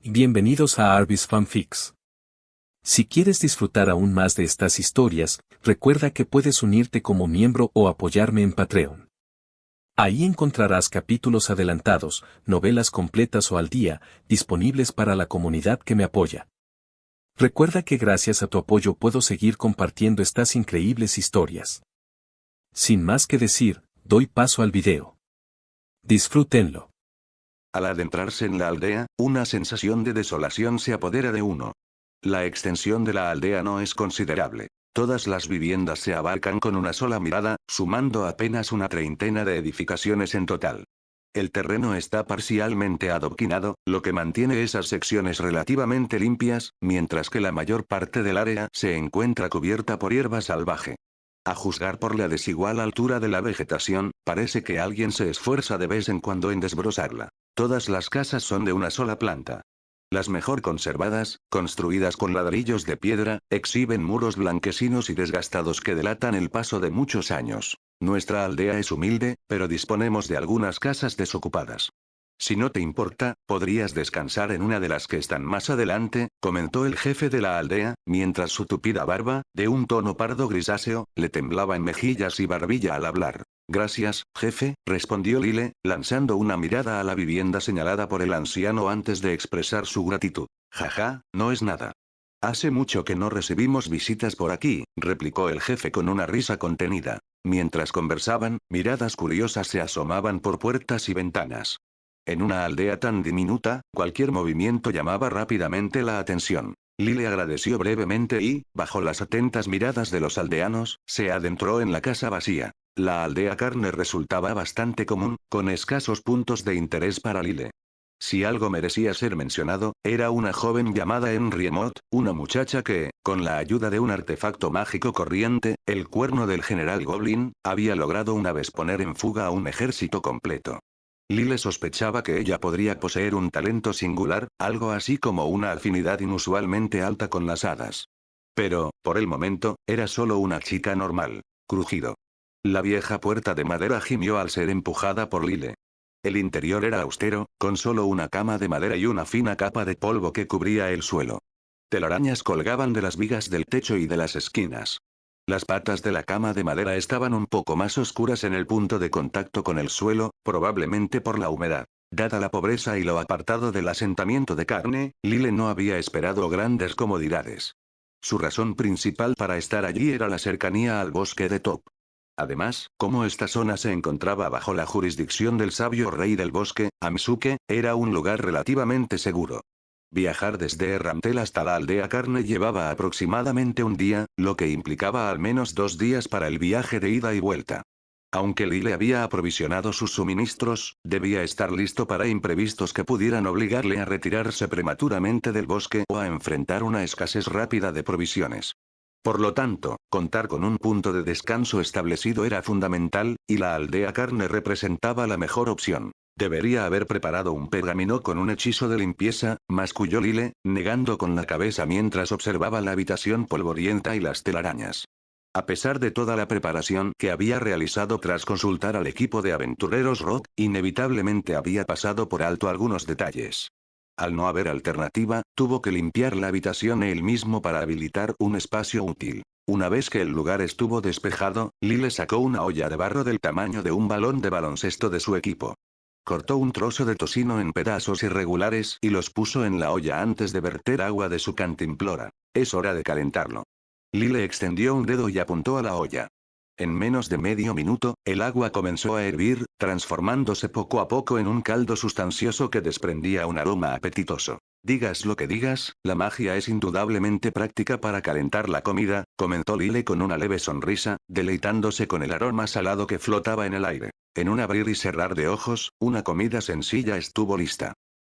Bienvenidos a Arbis Fanfics. Si quieres disfrutar aún más de estas historias, recuerda que puedes unirte como miembro o apoyarme en Patreon. Ahí encontrarás capítulos adelantados, novelas completas o al día, disponibles para la comunidad que me apoya. Recuerda que gracias a tu apoyo puedo seguir compartiendo estas increíbles historias. Sin más que decir, doy paso al video. Disfrútenlo. Al adentrarse en la aldea, una sensación de desolación se apodera de uno. La extensión de la aldea no es considerable. Todas las viviendas se abarcan con una sola mirada, sumando apenas una treintena de edificaciones en total. El terreno está parcialmente adoquinado, lo que mantiene esas secciones relativamente limpias, mientras que la mayor parte del área se encuentra cubierta por hierba salvaje. A juzgar por la desigual altura de la vegetación, parece que alguien se esfuerza de vez en cuando en desbrozarla. Todas las casas son de una sola planta. Las mejor conservadas, construidas con ladrillos de piedra, exhiben muros blanquecinos y desgastados que delatan el paso de muchos años. Nuestra aldea es humilde, pero disponemos de algunas casas desocupadas. Si no te importa, podrías descansar en una de las que están más adelante, comentó el jefe de la aldea, mientras su tupida barba, de un tono pardo grisáceo, le temblaba en mejillas y barbilla al hablar. Gracias, jefe, respondió Lyle, lanzando una mirada a la vivienda señalada por el anciano antes de expresar su gratitud. Jaja, no es nada. Hace mucho que no recibimos visitas por aquí, replicó el jefe con una risa contenida. Mientras conversaban, miradas curiosas se asomaban por puertas y ventanas. En una aldea tan diminuta, cualquier movimiento llamaba rápidamente la atención. Lyle agradeció brevemente y, bajo las atentas miradas de los aldeanos, se adentró en la casa vacía. La aldea Carne resultaba bastante común, con escasos puntos de interés para Lyle. Si algo merecía ser mencionado, era una joven llamada Henriemont, una muchacha que, con la ayuda de un artefacto mágico corriente, el cuerno del general Goblin, había logrado una vez poner en fuga a un ejército completo. Lyle sospechaba que ella podría poseer un talento singular, algo así como una afinidad inusualmente alta con las hadas. Pero, por el momento, era solo una chica normal. Crujido. La vieja puerta de madera gimió al ser empujada por Lyle. El interior era austero, con solo una cama de madera y una fina capa de polvo que cubría el suelo. Telarañas colgaban de las vigas del techo y de las esquinas. Las patas de la cama de madera estaban un poco más oscuras en el punto de contacto con el suelo, probablemente por la humedad. Dada la pobreza y lo apartado del asentamiento de Carne, Lyle no había esperado grandes comodidades. Su razón principal para estar allí era la cercanía al bosque de Top. Además, como esta zona se encontraba bajo la jurisdicción del sabio rey del bosque, Amsuke, era un lugar relativamente seguro. Viajar desde Errantel hasta la aldea Carne llevaba aproximadamente un día, lo que implicaba al menos 2 días para el viaje de ida y vuelta. Aunque Lyle había aprovisionado sus suministros, debía estar listo para imprevistos que pudieran obligarle a retirarse prematuramente del bosque o a enfrentar una escasez rápida de provisiones. Por lo tanto, contar con un punto de descanso establecido era fundamental, y la aldea Carne representaba la mejor opción. Debería haber preparado un pergamino con un hechizo de limpieza, masculló Lyle, negando con la cabeza mientras observaba la habitación polvorienta y las telarañas. A pesar de toda la preparación que había realizado tras consultar al equipo de aventureros Rock, inevitablemente había pasado por alto algunos detalles. Al no haber alternativa, tuvo que limpiar la habitación él mismo para habilitar un espacio útil. Una vez que el lugar estuvo despejado, Lyle sacó una olla de barro del tamaño de un balón de baloncesto de su equipo. Cortó un trozo de tocino en pedazos irregulares y los puso en la olla antes de verter agua de su cantimplora. Es hora de calentarlo. Lyle extendió un dedo y apuntó a la olla. En menos de medio minuto, el agua comenzó a hervir, transformándose poco a poco en un caldo sustancioso que desprendía un aroma apetitoso. Digas lo que digas, la magia es indudablemente práctica para calentar la comida, comentó Lyle con una leve sonrisa, deleitándose con el aroma salado que flotaba en el aire. En un abrir y cerrar de ojos, una comida sencilla estuvo lista.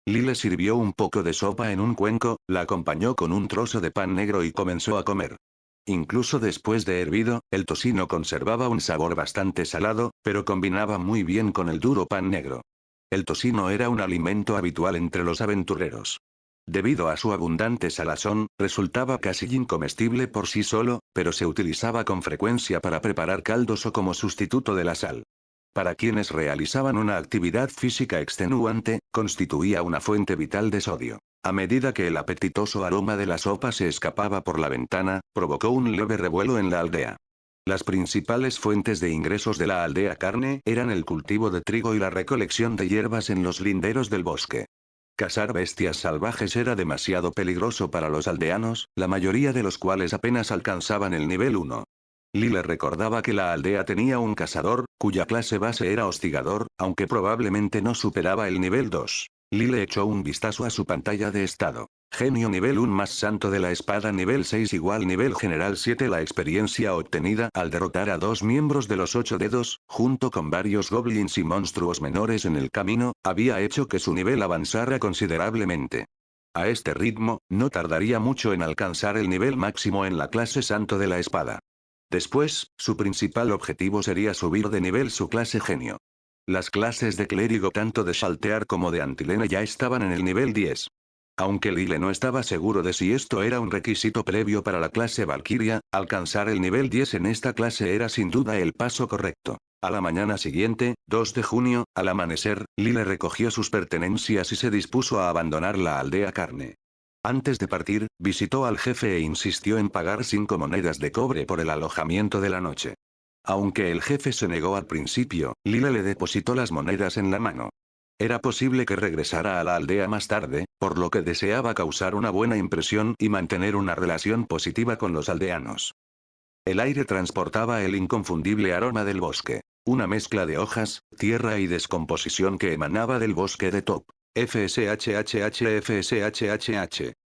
Lyle sirvió un poco de sopa en un cuenco, la acompañó con un trozo de pan negro y comenzó a comer. Incluso después de hervido, el tocino conservaba un sabor bastante salado, pero combinaba muy bien con el duro pan negro. El tocino era un alimento habitual entre los aventureros. Debido a su abundante salazón, resultaba casi incomestible por sí solo, pero se utilizaba con frecuencia para preparar caldos o como sustituto de la sal. para quienes realizaban una actividad física extenuante, constituía una fuente vital de sodio. A medida que el apetitoso aroma de la sopa se escapaba por la ventana, provocó un leve revuelo en la aldea. Las principales fuentes de ingresos de la aldea Carne eran el cultivo de trigo y la recolección de hierbas en los linderos del bosque. Cazar bestias salvajes era demasiado peligroso para los aldeanos, la mayoría de los cuales apenas alcanzaban el nivel 1. Lyle recordaba que la aldea tenía un cazador, cuya clase base era hostigador, aunque probablemente no superaba el nivel 2. Lyle echó un vistazo a su pantalla de estado. Genio nivel 1 más santo de la espada nivel 6 igual nivel general 7. La experiencia obtenida al derrotar a 2 miembros de los 8 dedos, junto con varios goblins y monstruos menores en el camino, había hecho que su nivel avanzara considerablemente. A este ritmo, no tardaría mucho en alcanzar el nivel máximo en la clase santo de la espada. Después, su principal objetivo sería subir de nivel su clase genio. Las clases de clérigo tanto de Shaltear como de Antilene ya estaban en el nivel 10. Aunque Lyle no estaba seguro de si esto era un requisito previo para la clase Valkyria, alcanzar el nivel 10 en esta clase era sin duda el paso correcto. A la mañana siguiente, 2 de junio, al amanecer, Lyle recogió sus pertenencias y se dispuso a abandonar la aldea Carne. Antes de partir, visitó al jefe e insistió en pagar 5 monedas de cobre por el alojamiento de la noche. Aunque el jefe se negó al principio, Lyle le depositó las monedas en la mano. Era posible que regresara a la aldea más tarde, por lo que deseaba causar una buena impresión y mantener una relación positiva con los aldeanos. El aire transportaba el inconfundible aroma del bosque. Una mezcla de hojas, tierra y descomposición que emanaba del bosque de Top. FSHHH.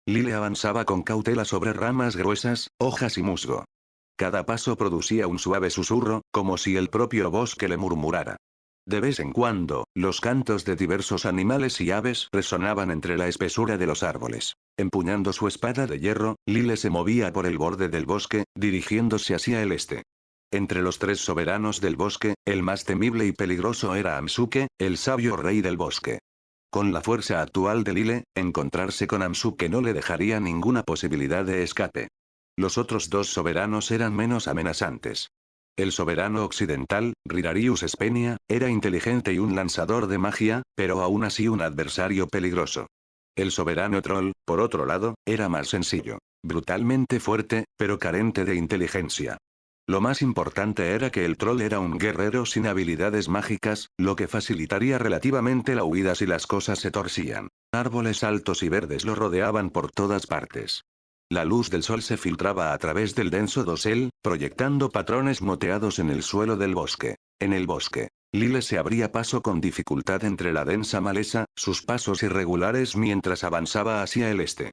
Lyle avanzaba con cautela sobre ramas gruesas, hojas y musgo. Cada paso producía un suave susurro, como si el propio bosque le murmurara. De vez en cuando, los cantos de diversos animales y aves resonaban entre la espesura de los árboles. Empuñando su espada de hierro, Lyle se movía por el borde del bosque, dirigiéndose hacia el este. Entre los 3 soberanos del bosque, el más temible y peligroso era Amsuke, el sabio rey del bosque. Con la fuerza actual de Lyle, encontrarse con Amsuke no le dejaría ninguna posibilidad de escape. Los otros 2 soberanos eran menos amenazantes. El soberano occidental, Rirarius Spenia, era inteligente y un lanzador de magia, pero aún así un adversario peligroso. El soberano troll, por otro lado, era más sencillo. Brutalmente fuerte, pero carente de inteligencia. Lo más importante era que el troll era un guerrero sin habilidades mágicas, lo que facilitaría relativamente la huida si las cosas se torcían. Árboles altos y verdes lo rodeaban por todas partes. La luz del sol se filtraba a través del denso dosel, proyectando patrones moteados en el suelo del bosque. En el bosque, Lyle se abría paso con dificultad entre la densa maleza, sus pasos irregulares mientras avanzaba hacia el este.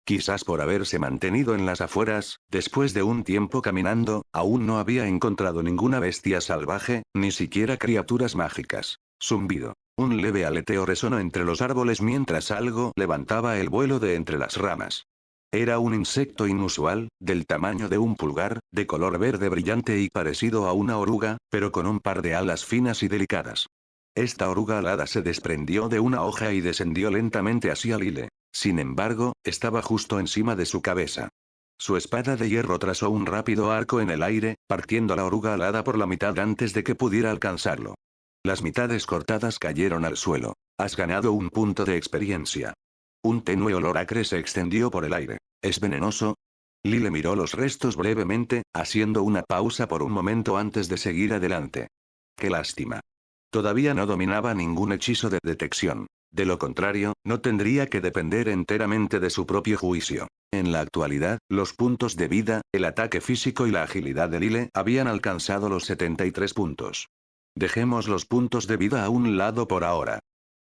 Quizás por haberse mantenido en las afueras, después de un tiempo caminando, aún no había encontrado ninguna bestia salvaje, ni siquiera criaturas mágicas. Zumbido. Un leve aleteo resonó entre los árboles mientras algo levantaba el vuelo de entre las ramas. Era un insecto inusual, del tamaño de un pulgar, de color verde brillante y parecido a una oruga, pero con un par de alas finas y delicadas. Esta oruga alada se desprendió de una hoja y descendió lentamente hacia Lyle. Sin embargo, estaba justo encima de su cabeza. Su espada de hierro trazó un rápido arco en el aire, partiendo la oruga alada por la mitad antes de que pudiera alcanzarlo. Las mitades cortadas cayeron al suelo. Has ganado un punto de experiencia. Un tenue olor acre se extendió por el aire. ¿Es venenoso? Lyle miró los restos brevemente, haciendo una pausa por un momento antes de seguir adelante. ¡Qué lástima! Todavía no dominaba ningún hechizo de detección. De lo contrario, no tendría que depender enteramente de su propio juicio. En la actualidad, los puntos de vida, el ataque físico y la agilidad de Lyle habían alcanzado los 73 puntos. Dejemos los puntos de vida a un lado por ahora.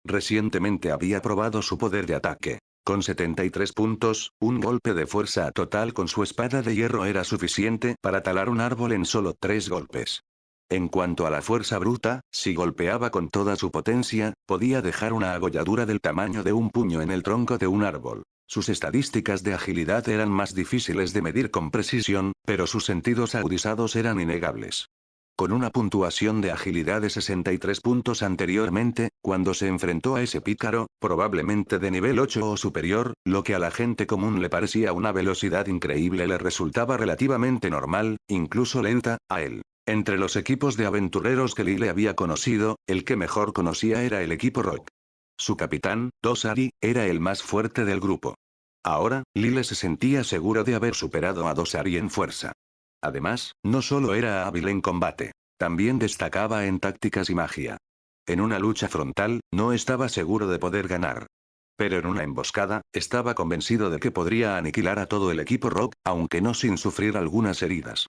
Recientemente había probado su poder de ataque. Con 73 puntos, un golpe de fuerza total con su espada de hierro era suficiente para talar un árbol en solo 3 golpes. En cuanto a la fuerza bruta, si golpeaba con toda su potencia, podía dejar una agolladura del tamaño de un puño en el tronco de un árbol. Sus estadísticas de agilidad eran más difíciles de medir con precisión, pero sus sentidos agudizados eran innegables. Con una puntuación de agilidad de 63 puntos anteriormente, cuando se enfrentó a ese pícaro, probablemente de nivel 8 o superior, lo que a la gente común le parecía una velocidad increíble le resultaba relativamente normal, incluso lenta, a él. Entre los equipos de aventureros que Lyle había conocido, el que mejor conocía era el equipo Rock. Su capitán, Dosari, era el más fuerte del grupo. Ahora, Lyle se sentía seguro de haber superado a Dosari en fuerza. Además, no solo era hábil en combate, también destacaba en tácticas y magia. En una lucha frontal, no estaba seguro de poder ganar. Pero en una emboscada, estaba convencido de que podría aniquilar a todo el equipo Rock, aunque no sin sufrir algunas heridas.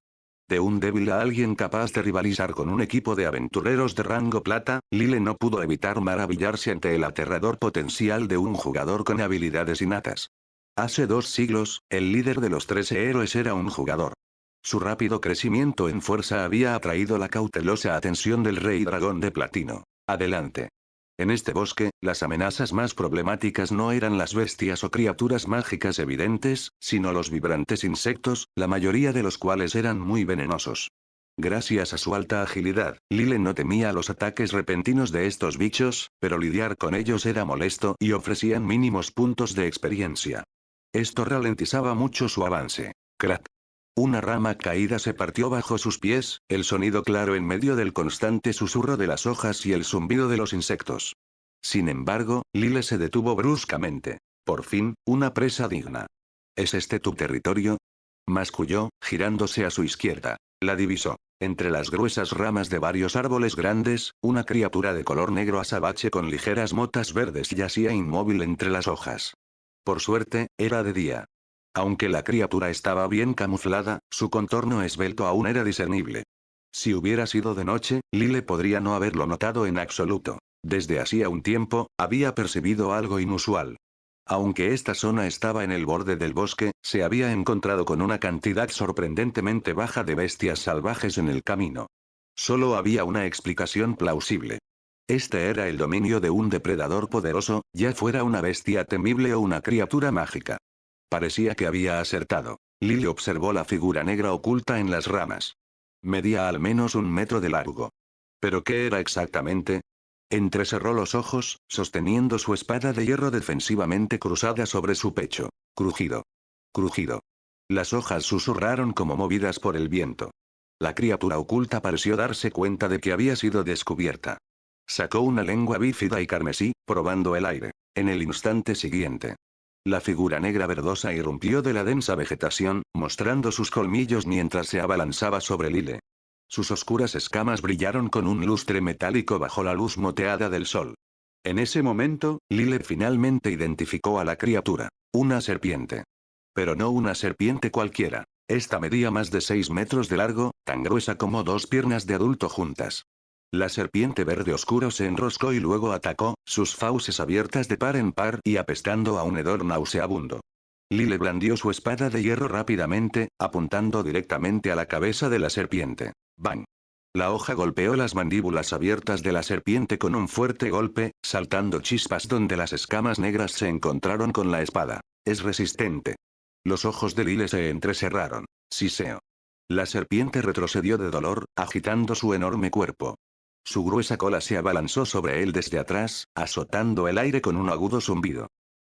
De un débil a alguien capaz de rivalizar con un equipo de aventureros de rango plata, Lyle no pudo evitar maravillarse ante el aterrador potencial de un jugador con habilidades innatas. Hace 2 siglos, el líder de los 13 héroes era un jugador. Su rápido crecimiento en fuerza había atraído la cautelosa atención del rey dragón de platino. Adelante. En este bosque, las amenazas más problemáticas no eran las bestias o criaturas mágicas evidentes, sino los vibrantes insectos, la mayoría de los cuales eran muy venenosos. Gracias a su alta agilidad, Lyle no temía los ataques repentinos de estos bichos, pero lidiar con ellos era molesto y ofrecían mínimos puntos de experiencia. Esto ralentizaba mucho su avance. Crack. Una rama caída se partió bajo sus pies, el sonido claro en medio del constante susurro de las hojas y el zumbido de los insectos. Sin embargo, Lyle se detuvo bruscamente. Por fin, una presa digna. ¿Es este tu territorio? Masculló, girándose a su izquierda. La divisó. Entre las gruesas ramas de varios árboles grandes, una criatura de color negro azabache con ligeras motas verdes yacía inmóvil entre las hojas. Por suerte, era de día. Aunque la criatura estaba bien camuflada, su contorno esbelto aún era discernible. Si hubiera sido de noche, Lyle podría no haberlo notado en absoluto. Desde hacía un tiempo, había percibido algo inusual. Aunque esta zona estaba en el borde del bosque, se había encontrado con una cantidad sorprendentemente baja de bestias salvajes en el camino. Solo había una explicación plausible. Este era el dominio de un depredador poderoso, ya fuera una bestia temible o una criatura mágica. Parecía que había acertado. Lily observó la figura negra oculta en las ramas. Medía al menos 1 metro de largo. ¿Pero qué era exactamente? Entrecerró los ojos, sosteniendo su espada de hierro defensivamente cruzada sobre su pecho. Crujido. Crujido. Las hojas susurraron como movidas por el viento. La criatura oculta pareció darse cuenta de que había sido descubierta. Sacó una lengua bífida y carmesí, probando el aire. En el instante siguiente, la figura negra verdosa irrumpió de la densa vegetación, mostrando sus colmillos mientras se abalanzaba sobre Lyle. Sus oscuras escamas brillaron con un lustre metálico bajo la luz moteada del sol. En ese momento, Lyle finalmente identificó a la criatura. Una serpiente. Pero no una serpiente cualquiera. Esta medía más de 6 metros de largo, tan gruesa como 2 piernas de adulto juntas. La serpiente verde oscuro se enroscó y luego atacó, sus fauces abiertas de par en par y apestando a un hedor nauseabundo. Lyle blandió su espada de hierro rápidamente, apuntando directamente a la cabeza de la serpiente. ¡Bang! La hoja golpeó las mandíbulas abiertas de la serpiente con un fuerte golpe, saltando chispas donde las escamas negras se encontraron con la espada. Es resistente. Los ojos de Lyle se entrecerraron. Siseo. La serpiente retrocedió de dolor, agitando su enorme cuerpo. Su gruesa cola se abalanzó sobre él desde atrás, azotando el aire con un agudo zumbido.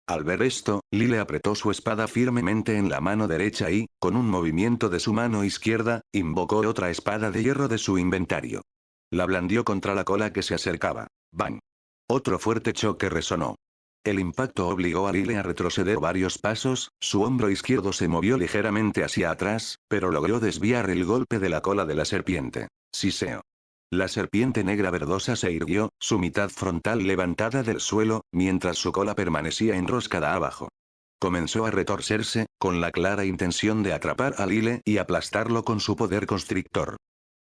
Al ver esto, Lyle apretó su espada firmemente en la mano derecha y, con un movimiento de su mano izquierda, invocó otra espada de hierro de su inventario. La blandió contra la cola que se acercaba. ¡Bang! Otro fuerte choque resonó. El impacto obligó a Lyle a retroceder varios pasos, su hombro izquierdo se movió ligeramente hacia atrás, pero logró desviar el golpe de la cola de la serpiente. Siseo. La serpiente negra verdosa se irguió, su mitad frontal levantada del suelo, mientras su cola permanecía enroscada abajo. Comenzó a retorcerse, con la clara intención de atrapar a Lyle y aplastarlo con su poder constrictor.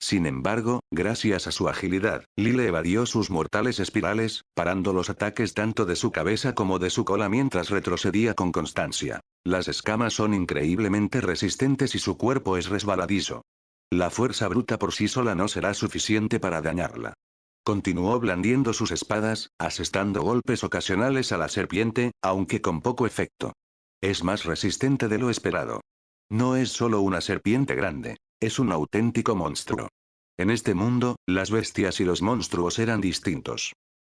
Sin embargo, gracias a su agilidad, Lyle evadió sus mortales espirales, parando los ataques tanto de su cabeza como de su cola mientras retrocedía con constancia. Las escamas son increíblemente resistentes y su cuerpo es resbaladizo. La fuerza bruta por sí sola no será suficiente para dañarla. Continuó blandiendo sus espadas, asestando golpes ocasionales a la serpiente, aunque con poco efecto. Es más resistente de lo esperado. No es solo una serpiente grande, es un auténtico monstruo. En este mundo, las bestias y los monstruos eran distintos.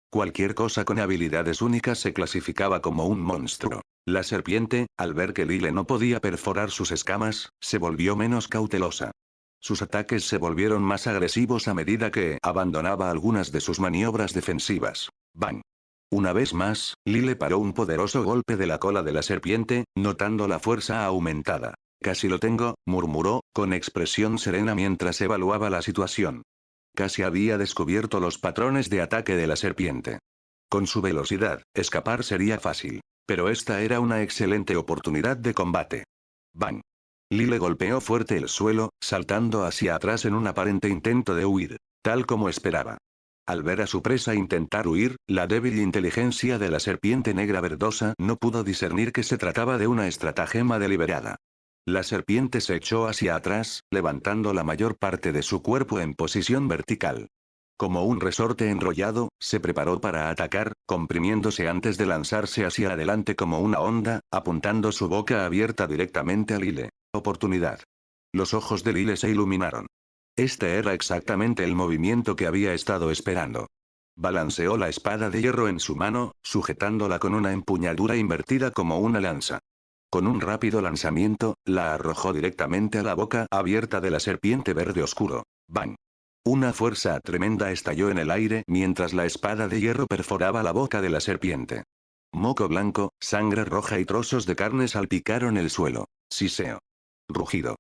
Cualquier cosa con habilidades únicas se clasificaba como un monstruo. La serpiente, al ver que Lyle no podía perforar sus escamas, se volvió menos cautelosa. Sus ataques se volvieron más agresivos a medida que abandonaba algunas de sus maniobras defensivas. ¡Bang! Una vez más, Lile paró un poderoso golpe de la cola de la serpiente, notando la fuerza aumentada. Casi lo tengo, murmuró, con expresión serena mientras evaluaba la situación. Casi había descubierto los patrones de ataque de la serpiente. Con su velocidad, escapar sería fácil. Pero esta era una excelente oportunidad de combate. ¡Bang! Lile golpeó fuerte el suelo, saltando hacia atrás en un aparente intento de huir, tal como esperaba. Al ver a su presa intentar huir, la débil inteligencia de la serpiente negra verdosa no pudo discernir que se trataba de una estratagema deliberada. La serpiente se echó hacia atrás, levantando la mayor parte de su cuerpo en posición vertical. Como un resorte enrollado, se preparó para atacar, comprimiéndose antes de lanzarse hacia adelante como una onda, apuntando su boca abierta directamente a Lile. Oportunidad. Los ojos de Lile se iluminaron. Este era exactamente el movimiento que había estado esperando. Balanceó la espada de hierro en su mano, sujetándola con una empuñadura invertida como una lanza. Con un rápido lanzamiento, la arrojó directamente a la boca abierta de la serpiente verde oscuro. ¡Bang! Una fuerza tremenda estalló en el aire mientras la espada de hierro perforaba la boca de la serpiente. Moco blanco, sangre roja y trozos de carne salpicaron el suelo. Siseo. Rugido.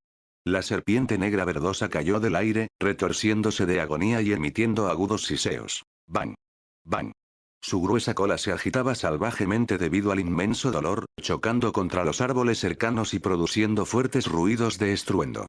La serpiente negra verdosa cayó del aire, retorciéndose de agonía y emitiendo agudos siseos. ¡Bang! ¡Bang! Su gruesa cola se agitaba salvajemente debido al inmenso dolor, chocando contra los árboles cercanos y produciendo fuertes ruidos de estruendo.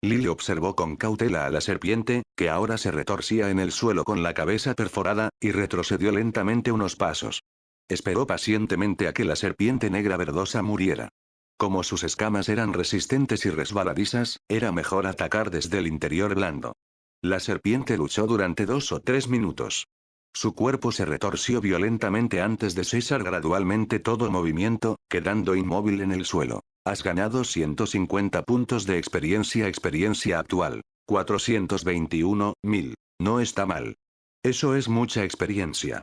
Lily observó con cautela a la serpiente, que ahora se retorcía en el suelo con la cabeza perforada, y retrocedió lentamente unos pasos. Esperó pacientemente a que la serpiente negra verdosa muriera. Como sus escamas eran resistentes y resbaladizas, era mejor atacar desde el interior blando. La serpiente luchó durante 2 o 3 minutos. Su cuerpo se retorció violentamente antes de cesar gradualmente todo movimiento, quedando inmóvil en el suelo. Has ganado 150 puntos de experiencia. Experiencia actual. 421.000. No está mal. Eso es mucha experiencia.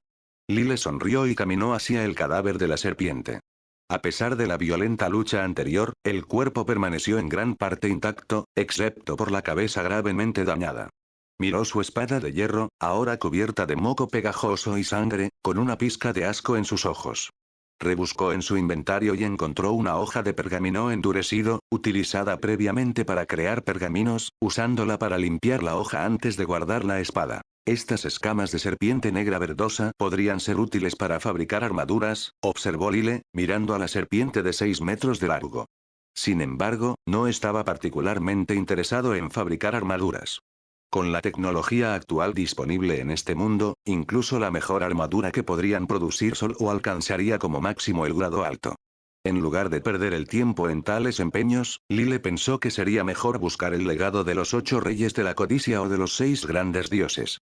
Lile sonrió y caminó hacia el cadáver de la serpiente. A pesar de la violenta lucha anterior, el cuerpo permaneció en gran parte intacto, excepto por la cabeza gravemente dañada. Miró su espada de hierro, ahora cubierta de moco pegajoso y sangre, con una pizca de asco en sus ojos. Rebuscó en su inventario y encontró una hoja de pergamino endurecido, utilizada previamente para crear pergaminos, usándola para limpiar la hoja antes de guardar la espada. Estas escamas de serpiente negra verdosa podrían ser útiles para fabricar armaduras, observó Lile, mirando a la serpiente de 6 metros de largo. Sin embargo, no estaba particularmente interesado en fabricar armaduras. Con la tecnología actual disponible en este mundo, incluso la mejor armadura que podrían producir solo alcanzaría como máximo el grado alto. En lugar de perder el tiempo en tales empeños, Lile pensó que sería mejor buscar el legado de los 8 reyes de la codicia o de los 6 grandes dioses.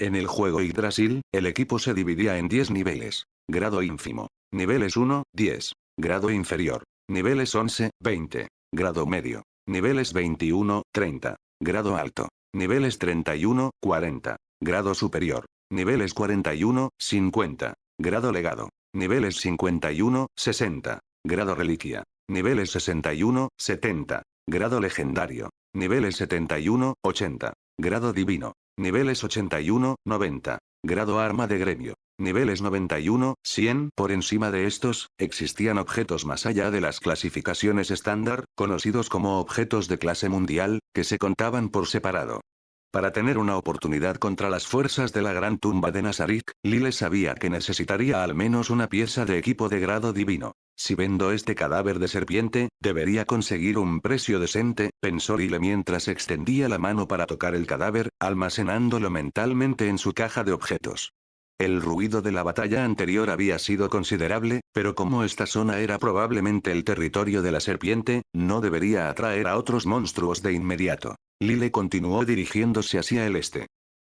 En el juego Yggdrasil, el equipo se dividía en 10 niveles. Grado ínfimo. Niveles 1, 10. Grado inferior. Niveles 11, 20. Grado medio. Niveles 21, 30. Grado alto. Niveles 31, 40. Grado superior. Niveles 41, 50. Grado legado. Niveles 51, 60. Grado reliquia. Niveles 61, 70. Grado legendario. Niveles 71, 80. Grado divino. Niveles 81, 90. Grado arma de gremio. Niveles 91, 100. Por encima de estos, existían objetos más allá de las clasificaciones estándar, conocidos como objetos de clase mundial, que se contaban por separado. Para tener una oportunidad contra las fuerzas de la gran tumba de Nazarik, Lile sabía que necesitaría al menos una pieza de equipo de grado divino. Si vendo este cadáver de serpiente, debería conseguir un precio decente, pensó Lile mientras extendía la mano para tocar el cadáver, almacenándolo mentalmente en su caja de objetos. El ruido de la batalla anterior había sido considerable, pero como esta zona era probablemente el territorio de la serpiente, no debería atraer a otros monstruos de inmediato. Lile continuó dirigiéndose hacia el este.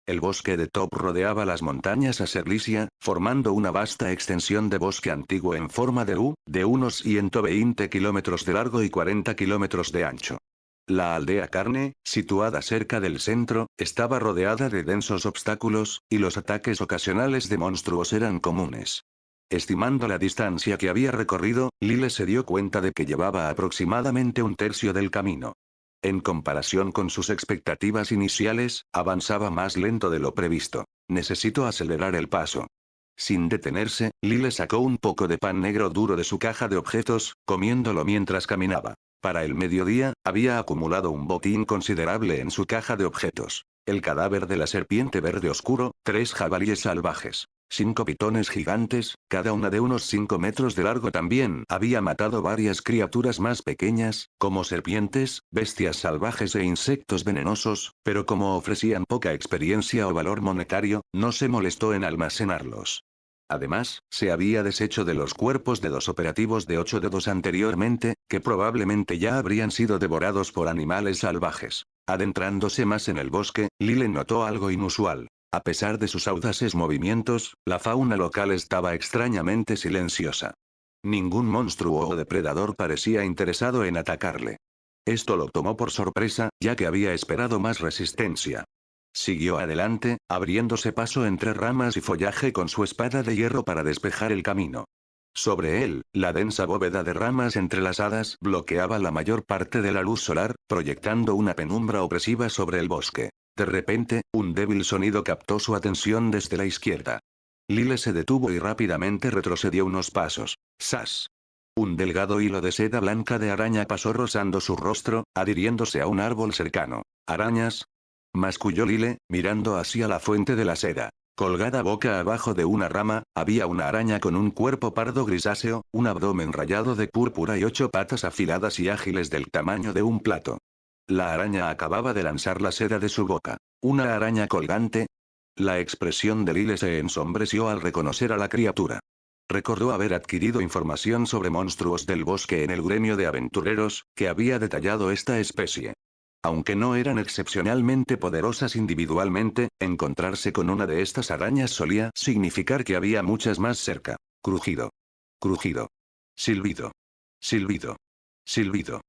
El bosque de Top rodeaba las montañas Aserlisia, formando una vasta extensión de bosque antiguo en forma de U, de unos 120 kilómetros de largo y 40 kilómetros de ancho. La aldea Carne, situada cerca del centro, estaba rodeada de densos obstáculos, y los ataques ocasionales de monstruos eran comunes. Estimando la distancia que había recorrido, Lile se dio cuenta de que llevaba aproximadamente un tercio del camino. En comparación con sus expectativas iniciales, avanzaba más lento de lo previsto. Necesito acelerar el paso. Sin detenerse, Lyle sacó un poco de pan negro duro de su caja de objetos, comiéndolo mientras caminaba. Para el mediodía, había acumulado un botín considerable en su caja de objetos. El cadáver de la serpiente verde oscuro, 3 jabalíes salvajes, 5 pitones gigantes, cada una de unos 5 metros de largo. También había matado varias criaturas más pequeñas, como serpientes, bestias salvajes e insectos venenosos, pero como ofrecían poca experiencia o valor monetario, no se molestó en almacenarlos. Además, se había deshecho de los cuerpos de 2 operativos de 8 dedos anteriormente, que probablemente ya habrían sido devorados por animales salvajes. Adentrándose más en el bosque, Lyle notó algo inusual. A pesar de sus audaces movimientos, la fauna local estaba extrañamente silenciosa. Ningún monstruo o depredador parecía interesado en atacarle. Esto lo tomó por sorpresa, ya que había esperado más resistencia. Siguió adelante, abriéndose paso entre ramas y follaje con su espada de hierro para despejar el camino. Sobre él, la densa bóveda de ramas entrelazadas bloqueaba la mayor parte de la luz solar, proyectando una penumbra opresiva sobre el bosque. De repente, un débil sonido captó su atención desde la izquierda. Lyle se detuvo y rápidamente retrocedió unos pasos. ¡Sas! Un delgado hilo de seda blanca de araña pasó rozando su rostro, adhiriéndose a un árbol cercano. ¿Arañas? Masculló Lyle, mirando hacia la fuente de la seda. Colgada boca abajo de una rama, había una araña con un cuerpo pardo grisáceo, un abdomen rayado de púrpura y 8 patas afiladas y ágiles del tamaño de un plato. La araña acababa de lanzar la seda de su boca. ¿Una araña colgante? La expresión de Lyle se ensombreció al reconocer a la criatura. Recordó haber adquirido información sobre monstruos del bosque en el gremio de aventureros, que había detallado esta especie. Aunque no eran excepcionalmente poderosas individualmente, encontrarse con una de estas arañas solía significar que había muchas más cerca. Crujido. Crujido. Silbido. Silbido. Silbido.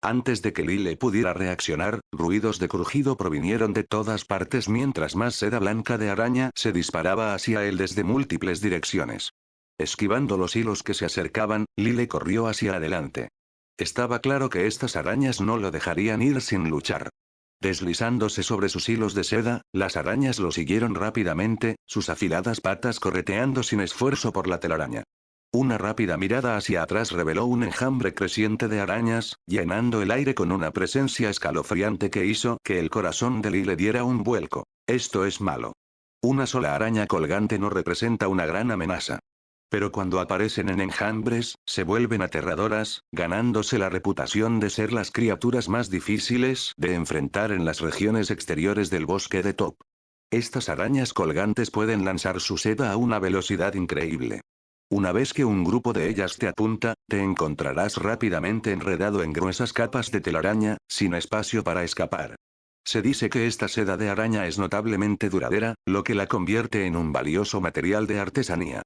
Antes de que Lyle pudiera reaccionar, ruidos de crujido provinieron de todas partes mientras más seda blanca de araña se disparaba hacia él desde múltiples direcciones. Esquivando los hilos que se acercaban, Lyle corrió hacia adelante. Estaba claro que estas arañas no lo dejarían ir sin luchar. Deslizándose sobre sus hilos de seda, las arañas lo siguieron rápidamente, sus afiladas patas correteando sin esfuerzo por la telaraña. Una rápida mirada hacia atrás reveló un enjambre creciente de arañas, llenando el aire con una presencia escalofriante que hizo que el corazón de Lyle diera un vuelco. Esto es malo. Una sola araña colgante no representa una gran amenaza. Pero cuando aparecen en enjambres, se vuelven aterradoras, ganándose la reputación de ser las criaturas más difíciles de enfrentar en las regiones exteriores del bosque de Top. Estas arañas colgantes pueden lanzar su seda a una velocidad increíble. Una vez que un grupo de ellas te apunta, te encontrarás rápidamente enredado en gruesas capas de telaraña, sin espacio para escapar. Se dice que esta seda de araña es notablemente duradera, lo que la convierte en un valioso material de artesanía.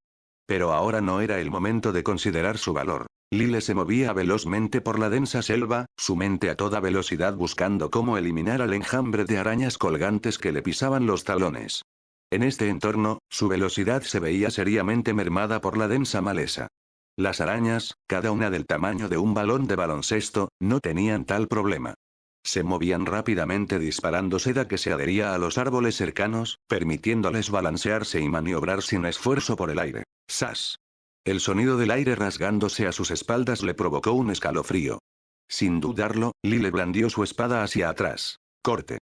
Pero ahora no era el momento de considerar su valor. Lyle se movía velozmente por la densa selva, su mente a toda velocidad buscando cómo eliminar al enjambre de arañas colgantes que le pisaban los talones. En este entorno, su velocidad se veía seriamente mermada por la densa maleza. Las arañas, cada una del tamaño de un balón de baloncesto, no tenían tal problema. Se movían rápidamente disparando seda que se adhería a los árboles cercanos, permitiéndoles balancearse y maniobrar sin esfuerzo por el aire. ¡Sas! El sonido del aire rasgándose a sus espaldas le provocó un escalofrío. Sin dudarlo, Lyle blandió su espada hacia atrás. ¡Corte!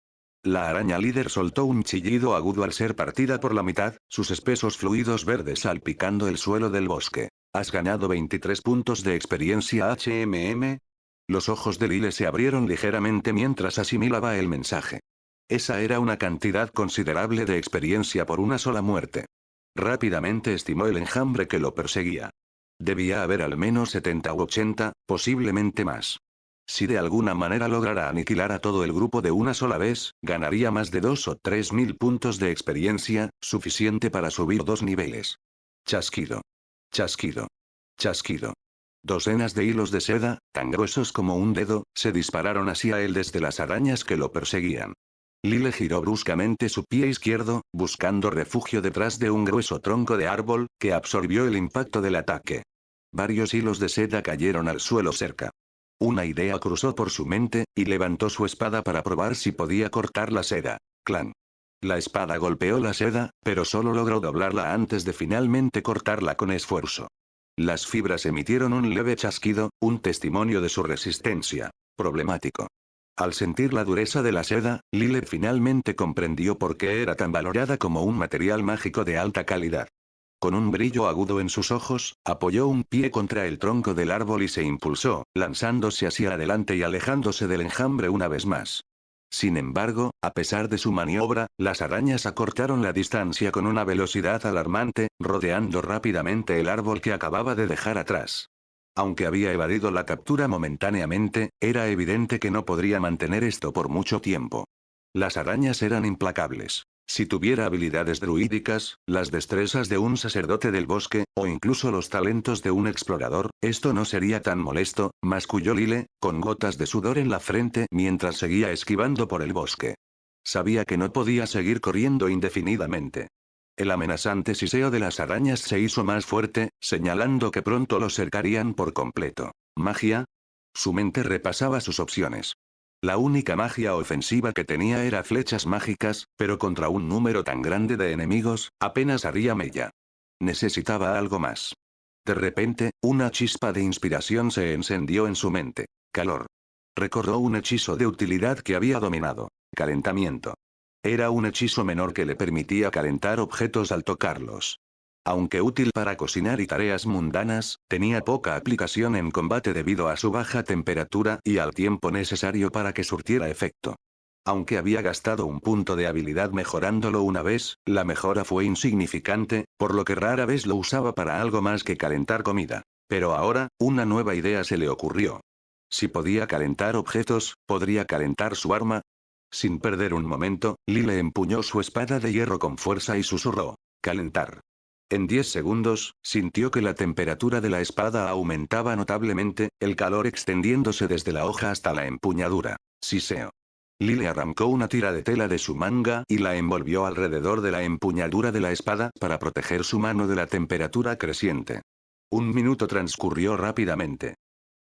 La araña líder soltó un chillido agudo al ser partida por la mitad, sus espesos fluidos verdes salpicando el suelo del bosque. ¿Has ganado 23 puntos de experiencia HMM? Los ojos de Lyle se abrieron ligeramente mientras asimilaba el mensaje. Esa era una cantidad considerable de experiencia por una sola muerte. Rápidamente estimó el enjambre que lo perseguía. Debía haber al menos 70 u 80, posiblemente más. Si de alguna manera lograra aniquilar a todo el grupo de una sola vez, ganaría más de 2 o 3 mil puntos de experiencia, suficiente para subir 2 niveles. Chasquido. Chasquido. Chasquido. Docenas de hilos de seda, tan gruesos como un dedo, se dispararon hacia él desde las arañas que lo perseguían. Lyle giró bruscamente su pie izquierdo, buscando refugio detrás de un grueso tronco de árbol, que absorbió el impacto del ataque. Varios hilos de seda cayeron al suelo cerca. Una idea cruzó por su mente, y levantó su espada para probar si podía cortar la seda. Clan. La espada golpeó la seda, pero solo logró doblarla antes de finalmente cortarla con esfuerzo. Las fibras emitieron un leve chasquido, un testimonio de su resistencia. Problemático. Al sentir la dureza de la seda, Lilith finalmente comprendió por qué era tan valorada como un material mágico de alta calidad. Con un brillo agudo en sus ojos, apoyó un pie contra el tronco del árbol y se impulsó, lanzándose hacia adelante y alejándose del enjambre una vez más. Sin embargo, a pesar de su maniobra, las arañas acortaron la distancia con una velocidad alarmante, rodeando rápidamente el árbol que acababa de dejar atrás. Aunque había evadido la captura momentáneamente, era evidente que no podría mantener esto por mucho tiempo. Las arañas eran implacables. Si tuviera habilidades druídicas, las destrezas de un sacerdote del bosque, o incluso los talentos de un explorador, esto no sería tan molesto, masculló Lile, con gotas de sudor en la frente mientras seguía esquivando por el bosque. Sabía que no podía seguir corriendo indefinidamente. El amenazante siseo de las arañas se hizo más fuerte, señalando que pronto lo cercarían por completo. ¿Magia? Su mente repasaba sus opciones. La única magia ofensiva que tenía era flechas mágicas, pero contra un número tan grande de enemigos, apenas haría mella. Necesitaba algo más. De repente, una chispa de inspiración se encendió en su mente. Calor. Recordó un hechizo de utilidad que había dominado. Calentamiento. Era un hechizo menor que le permitía calentar objetos al tocarlos. Aunque útil para cocinar y tareas mundanas, tenía poca aplicación en combate debido a su baja temperatura y al tiempo necesario para que surtiera efecto. Aunque había gastado un punto de habilidad mejorándolo una vez, la mejora fue insignificante, por lo que rara vez lo usaba para algo más que calentar comida. Pero ahora, una nueva idea se le ocurrió. Si podía calentar objetos, ¿podría calentar su arma? Sin perder un momento, Lile empuñó su espada de hierro con fuerza y susurró: «Calentar». En 10 segundos, sintió que la temperatura de la espada aumentaba notablemente, el calor extendiéndose desde la hoja hasta la empuñadura. Siseo. Lile arrancó una tira de tela de su manga y la envolvió alrededor de la empuñadura de la espada para proteger su mano de la temperatura creciente. Un minuto transcurrió rápidamente.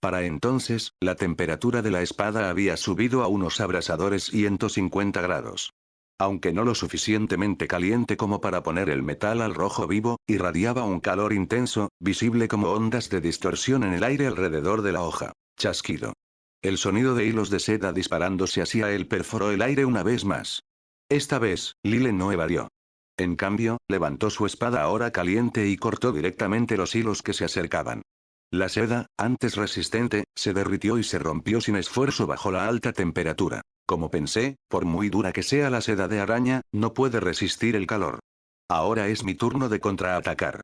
Para entonces, la temperatura de la espada había subido a unos abrasadores 150 grados. Aunque no lo suficientemente caliente como para poner el metal al rojo vivo, irradiaba un calor intenso, visible como ondas de distorsión en el aire alrededor de la hoja. Chasquido. El sonido de hilos de seda disparándose hacia él perforó el aire una vez más. Esta vez, Lile no evadió. En cambio, levantó su espada ahora caliente y cortó directamente los hilos que se acercaban. La seda, antes resistente, se derritió y se rompió sin esfuerzo bajo la alta temperatura. Como pensé, por muy dura que sea la seda de araña, no puede resistir el calor. Ahora es mi turno de contraatacar.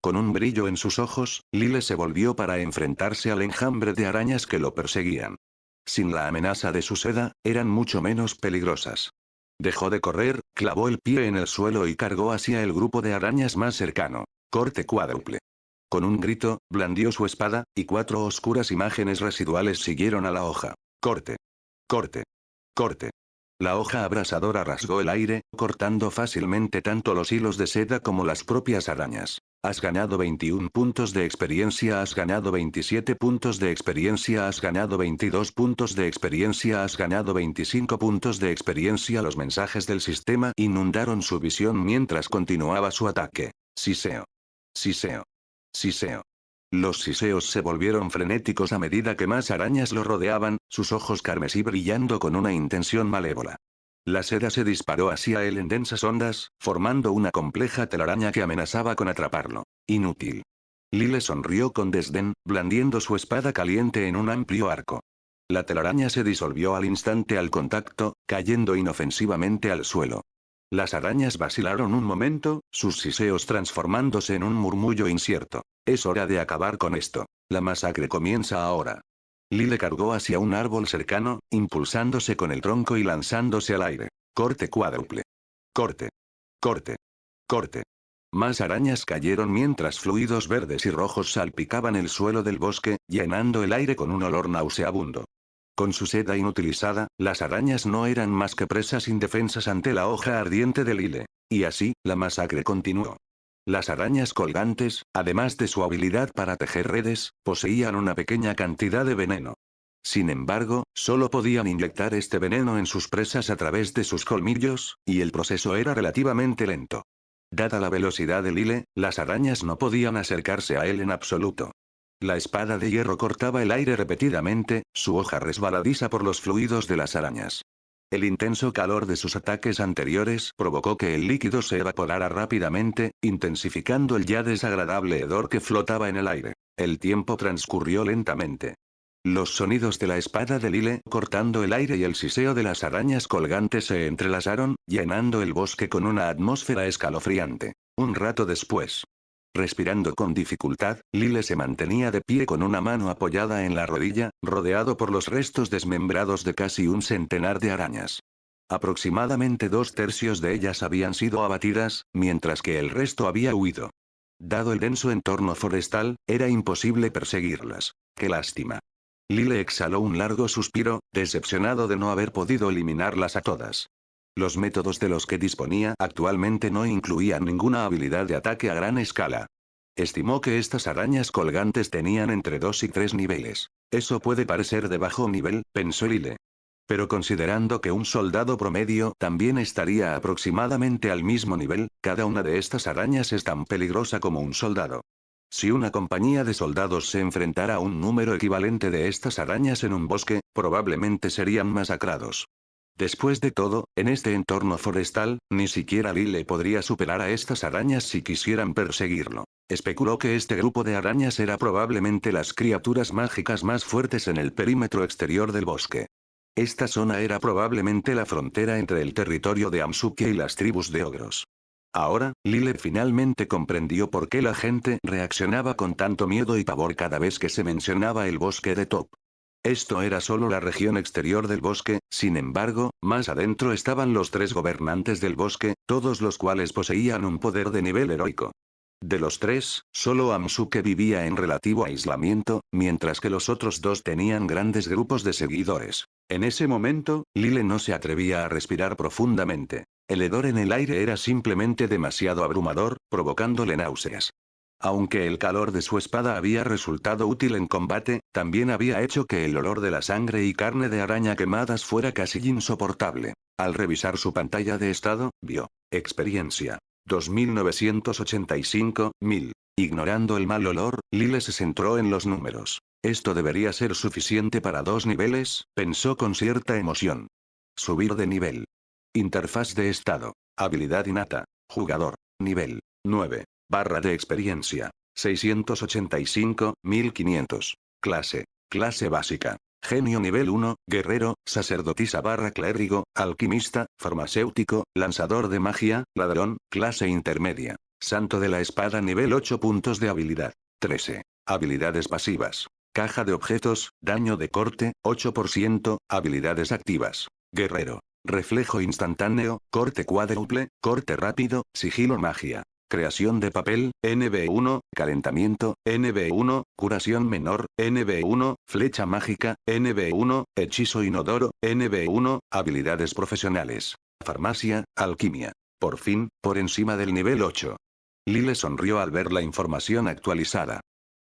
Con un brillo en sus ojos, Lile se volvió para enfrentarse al enjambre de arañas que lo perseguían. Sin la amenaza de su seda, eran mucho menos peligrosas. Dejó de correr, clavó el pie en el suelo y cargó hacia el grupo de arañas más cercano. Corte cuádruple. Con un grito, blandió su espada, y 4 oscuras imágenes residuales siguieron a la hoja. Corte. Corte. Corte. La hoja abrasadora rasgó el aire, cortando fácilmente tanto los hilos de seda como las propias arañas. Has ganado 21 puntos de experiencia, has ganado 27 puntos de experiencia, has ganado 22 puntos de experiencia, has ganado 25 puntos de experiencia. Los mensajes del sistema inundaron su visión mientras continuaba su ataque. Siseo. Siseo. Siseo. Los siseos se volvieron frenéticos a medida que más arañas lo rodeaban, sus ojos carmesí brillando con una intención malévola. La seda se disparó hacia él en densas ondas, formando una compleja telaraña que amenazaba con atraparlo. Inútil. Lile sonrió con desdén, blandiendo su espada caliente en un amplio arco. La telaraña se disolvió al instante al contacto, cayendo inofensivamente al suelo. Las arañas vacilaron un momento, sus siseos transformándose en un murmullo incierto. Es hora de acabar con esto. La masacre comienza ahora. Lile cargó hacia un árbol cercano, impulsándose con el tronco y lanzándose al aire. Corte cuádruple. Corte. Corte. Corte. Más arañas cayeron mientras fluidos verdes y rojos salpicaban el suelo del bosque, llenando el aire con un olor nauseabundo. Con su seda inutilizada, las arañas no eran más que presas indefensas ante la hoja ardiente de Lile. Y así, la masacre continuó. Las arañas colgantes, además de su habilidad para tejer redes, poseían una pequeña cantidad de veneno. Sin embargo, solo podían inyectar este veneno en sus presas a través de sus colmillos, y el proceso era relativamente lento. Dada la velocidad de Lyle, las arañas no podían acercarse a él en absoluto. La espada de hierro cortaba el aire repetidamente, su hoja resbaladiza por los fluidos de las arañas. El intenso calor de sus ataques anteriores provocó que el líquido se evaporara rápidamente, intensificando el ya desagradable hedor que flotaba en el aire. El tiempo transcurrió lentamente. Los sonidos de la espada de Lyle cortando el aire y el siseo de las arañas colgantes se entrelazaron, llenando el bosque con una atmósfera escalofriante. Un rato después, respirando con dificultad, Lyle se mantenía de pie con una mano apoyada en la rodilla, rodeado por los restos desmembrados de casi un centenar de arañas. Aproximadamente 2/3 de ellas habían sido abatidas, mientras que el resto había huido. Dado el denso entorno forestal, era imposible perseguirlas. ¡Qué lástima! Lyle exhaló un largo suspiro, decepcionado de no haber podido eliminarlas a todas. Los métodos de los que disponía actualmente no incluían ninguna habilidad de ataque a gran escala. Estimó que estas arañas colgantes tenían entre 2 y 3 niveles. Eso puede parecer de bajo nivel, pensó Lyle. Pero considerando que un soldado promedio también estaría aproximadamente al mismo nivel, cada una de estas arañas es tan peligrosa como un soldado. Si una compañía de soldados se enfrentara a un número equivalente de estas arañas en un bosque, probablemente serían masacrados. Después de todo, en este entorno forestal, ni siquiera Lyle podría superar a estas arañas si quisieran perseguirlo. Especuló que este grupo de arañas era probablemente las criaturas mágicas más fuertes en el perímetro exterior del bosque. Esta zona era probablemente la frontera entre el territorio de Amsukia y las tribus de ogros. Ahora, Lyle finalmente comprendió por qué la gente reaccionaba con tanto miedo y pavor cada vez que se mencionaba el bosque de Top. Esto era solo la región exterior del bosque, sin embargo, más adentro estaban los 3 gobernantes del bosque, todos los cuales poseían un poder de nivel heroico. De los 3, solo Amsuke vivía en relativo aislamiento, mientras que los otros 2 tenían grandes grupos de seguidores. En ese momento, Lyle no se atrevía a respirar profundamente. El hedor en el aire era simplemente demasiado abrumador, provocándole náuseas. Aunque el calor de su espada había resultado útil en combate, también había hecho que el olor de la sangre y carne de araña quemadas fuera casi insoportable. Al revisar su pantalla de estado, vio: experiencia 2985, 1000. Ignorando el mal olor, Lyle se centró en los números. Esto debería ser suficiente para 2 niveles, pensó con cierta emoción. Subir de nivel. Interfaz de estado. Habilidad innata. Jugador. Nivel 9. Barra de experiencia. 685, 1500. Clase. Clase básica. Genio nivel 1, guerrero, sacerdotisa barra clérigo, alquimista, farmacéutico, lanzador de magia, ladrón, clase intermedia. Santo de la espada nivel 8 puntos de habilidad. 13. Habilidades pasivas. Caja de objetos, daño de corte, 8%, habilidades activas. Guerrero. Reflejo instantáneo, corte cuádruple, corte rápido, sigilo magia. Creación de papel, NB1, calentamiento, NB1, curación menor, NB1, flecha mágica, NB1, hechizo inodoro, NB1, habilidades profesionales. Farmacia, alquimia. Por fin, por encima del nivel 8. Lyle sonrió al ver la información actualizada.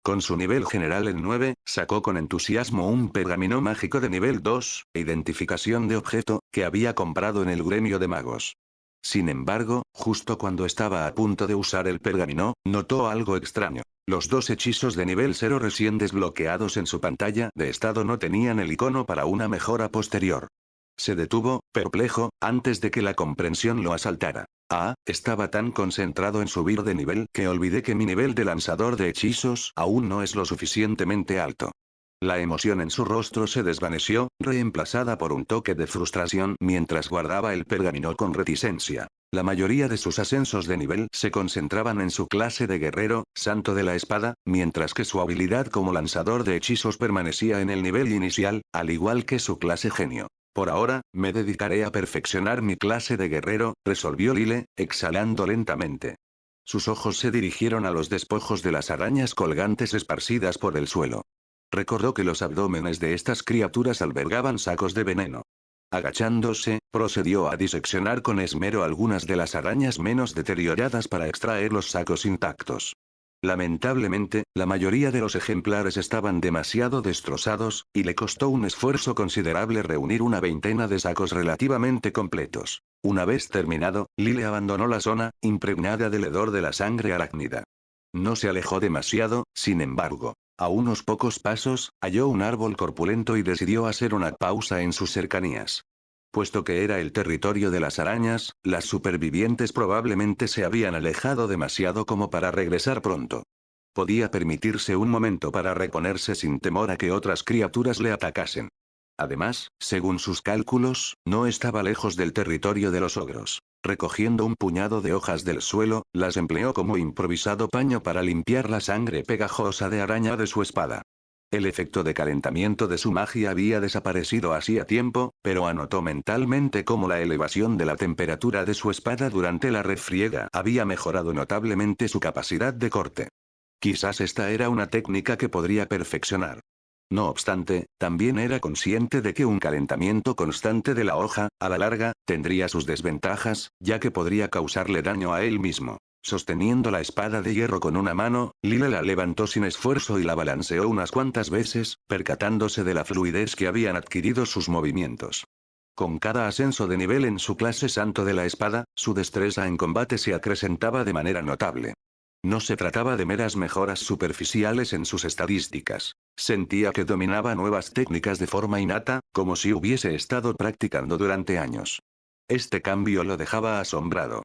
Con su nivel general en 9, sacó con entusiasmo un pergamino mágico de nivel 2, identificación de objeto, que había comprado en el gremio de magos. Sin embargo, justo cuando estaba a punto de usar el pergamino, notó algo extraño. Los 2 hechizos de nivel 0 recién desbloqueados en su pantalla de estado no tenían el icono para una mejora posterior. Se detuvo, perplejo, antes de que la comprensión lo asaltara. Estaba tan concentrado en subir de nivel que olvidé que mi nivel de lanzador de hechizos aún no es lo suficientemente alto. La emoción en su rostro se desvaneció, reemplazada por un toque de frustración mientras guardaba el pergamino con reticencia. La mayoría de sus ascensos de nivel se concentraban en su clase de guerrero, santo de la espada, mientras que su habilidad como lanzador de hechizos permanecía en el nivel inicial, al igual que su clase genio. Por ahora, me dedicaré a perfeccionar mi clase de guerrero, resolvió Lyle, exhalando lentamente. Sus ojos se dirigieron a los despojos de las arañas colgantes esparcidas por el suelo. Recordó que los abdómenes de estas criaturas albergaban sacos de veneno. Agachándose, procedió a diseccionar con esmero algunas de las arañas menos deterioradas para extraer los sacos intactos. Lamentablemente, la mayoría de los ejemplares estaban demasiado destrozados, y le costó un esfuerzo considerable reunir una veintena de sacos relativamente completos. Una vez terminado, Lyle abandonó la zona, impregnada del hedor de la sangre arácnida. No se alejó demasiado, sin embargo. A unos pocos pasos, halló un árbol corpulento y decidió hacer una pausa en sus cercanías. Puesto que era el territorio de las arañas, las supervivientes probablemente se habían alejado demasiado como para regresar pronto. Podía permitirse un momento para reponerse sin temor a que otras criaturas le atacasen. Además, según sus cálculos, no estaba lejos del territorio de los ogros. Recogiendo un puñado de hojas del suelo, las empleó como improvisado paño para limpiar la sangre pegajosa de araña de su espada. El efecto de calentamiento de su magia había desaparecido hacía tiempo, pero anotó mentalmente cómo la elevación de la temperatura de su espada durante la refriega había mejorado notablemente su capacidad de corte. Quizás esta era una técnica que podría perfeccionar. No obstante, también era consciente de que un calentamiento constante de la hoja, a la larga, tendría sus desventajas, ya que podría causarle daño a él mismo. Sosteniendo la espada de hierro con una mano, Lyle la levantó sin esfuerzo y la balanceó unas cuantas veces, percatándose de la fluidez que habían adquirido sus movimientos. Con cada ascenso de nivel en su clase santo de la espada, su destreza en combate se acrecentaba de manera notable. No se trataba de meras mejoras superficiales en sus estadísticas. Sentía que dominaba nuevas técnicas de forma innata, como si hubiese estado practicando durante años. Este cambio lo dejaba asombrado.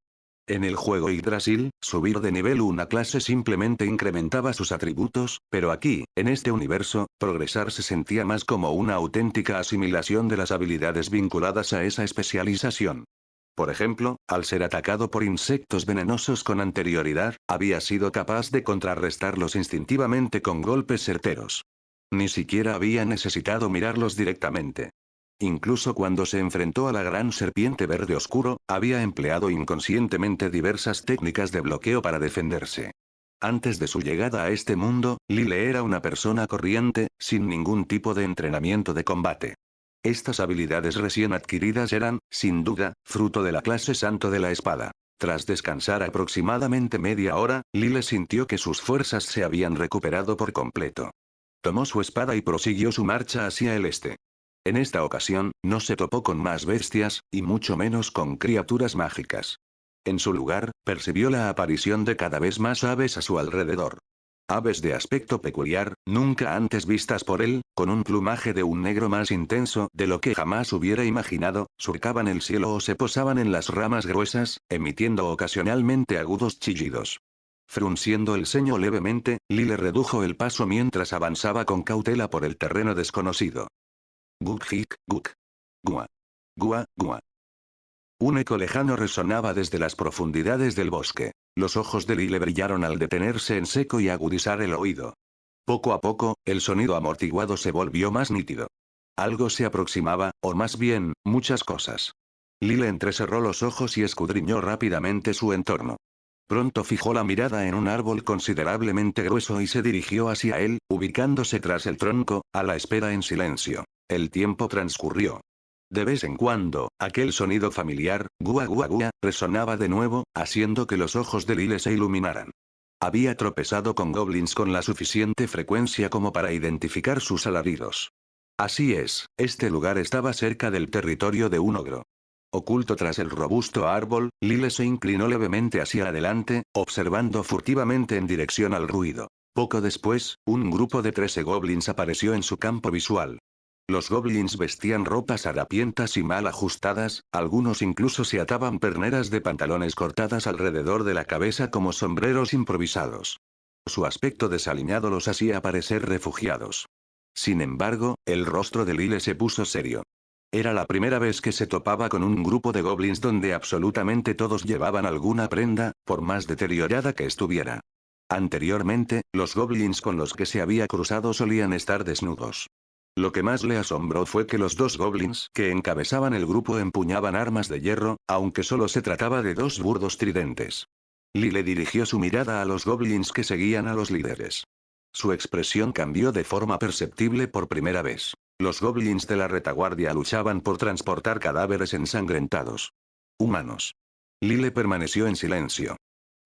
En el juego Yggdrasil, subir de nivel una clase simplemente incrementaba sus atributos, pero aquí, en este universo, progresar se sentía más como una auténtica asimilación de las habilidades vinculadas a esa especialización. Por ejemplo, al ser atacado por insectos venenosos con anterioridad, había sido capaz de contrarrestarlos instintivamente con golpes certeros. Ni siquiera había necesitado mirarlos directamente. Incluso cuando se enfrentó a la gran serpiente verde oscuro, había empleado inconscientemente diversas técnicas de bloqueo para defenderse. Antes de su llegada a este mundo, Lyle era una persona corriente, sin ningún tipo de entrenamiento de combate. Estas habilidades recién adquiridas eran, sin duda, fruto de la clase santo de la espada. Tras descansar aproximadamente media hora, Lyle sintió que sus fuerzas se habían recuperado por completo. Tomó su espada y prosiguió su marcha hacia el este. En esta ocasión, no se topó con más bestias, y mucho menos con criaturas mágicas. En su lugar, percibió la aparición de cada vez más aves a su alrededor. Aves de aspecto peculiar, nunca antes vistas por él, con un plumaje de un negro más intenso de lo que jamás hubiera imaginado, surcaban el cielo o se posaban en las ramas gruesas, emitiendo ocasionalmente agudos chillidos. Frunciendo el ceño levemente, Lyle redujo el paso mientras avanzaba con cautela por el terreno desconocido. Guk hik, guk. Gua. Gua, gua. Un eco lejano resonaba desde las profundidades del bosque. Los ojos de Lyle brillaron al detenerse en seco y agudizar el oído. Poco a poco, el sonido amortiguado se volvió más nítido. Algo se aproximaba, o más bien, muchas cosas. Lyle entrecerró los ojos y escudriñó rápidamente su entorno. Pronto fijó la mirada en un árbol considerablemente grueso y se dirigió hacia él, ubicándose tras el tronco, a la espera en silencio. El tiempo transcurrió. De vez en cuando, aquel sonido familiar, gua gua gua, resonaba de nuevo, haciendo que los ojos de Lyle se iluminaran. Había tropezado con goblins con la suficiente frecuencia como para identificar sus alaridos. Así es, este lugar estaba cerca del territorio de un ogro. Oculto tras el robusto árbol, Lyle se inclinó levemente hacia adelante, observando furtivamente en dirección al ruido. Poco después, un grupo de 13 goblins apareció en su campo visual. Los goblins vestían ropas harapientas y mal ajustadas, algunos incluso se ataban perneras de pantalones cortadas alrededor de la cabeza como sombreros improvisados. Su aspecto desaliñado los hacía parecer refugiados. Sin embargo, el rostro de Lyle se puso serio. Era la primera vez que se topaba con un grupo de goblins donde absolutamente todos llevaban alguna prenda, por más deteriorada que estuviera. Anteriormente, los goblins con los que se había cruzado solían estar desnudos. Lo que más le asombró fue que los dos goblins que encabezaban el grupo empuñaban armas de hierro, aunque solo se trataba de dos burdos tridentes. Lyle dirigió su mirada a los goblins que seguían a los líderes. Su expresión cambió de forma perceptible por primera vez. Los goblins de la retaguardia luchaban por transportar cadáveres ensangrentados. Humanos. Lyle permaneció en silencio.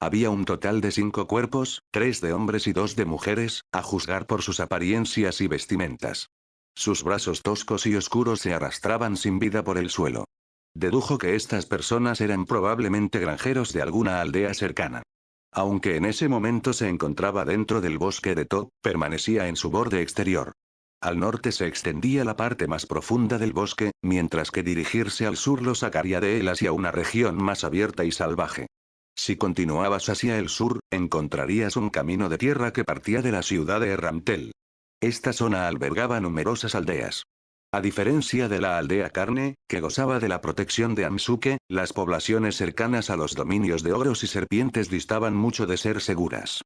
Había un total de 5 cuerpos, 3 de hombres y 2 de mujeres, a juzgar por sus apariencias y vestimentas. Sus brazos toscos y oscuros se arrastraban sin vida por el suelo. Dedujo que estas personas eran probablemente granjeros de alguna aldea cercana. Aunque en ese momento se encontraba dentro del bosque de Todd, permanecía en su borde exterior. Al norte se extendía la parte más profunda del bosque, mientras que dirigirse al sur lo sacaría de él hacia una región más abierta y salvaje. Si continuabas hacia el sur, encontrarías un camino de tierra que partía de la ciudad de Ramtel. Esta zona albergaba numerosas aldeas. A diferencia de la aldea Carne, que gozaba de la protección de Amsuke, las poblaciones cercanas a los dominios de ogros y serpientes distaban mucho de ser seguras.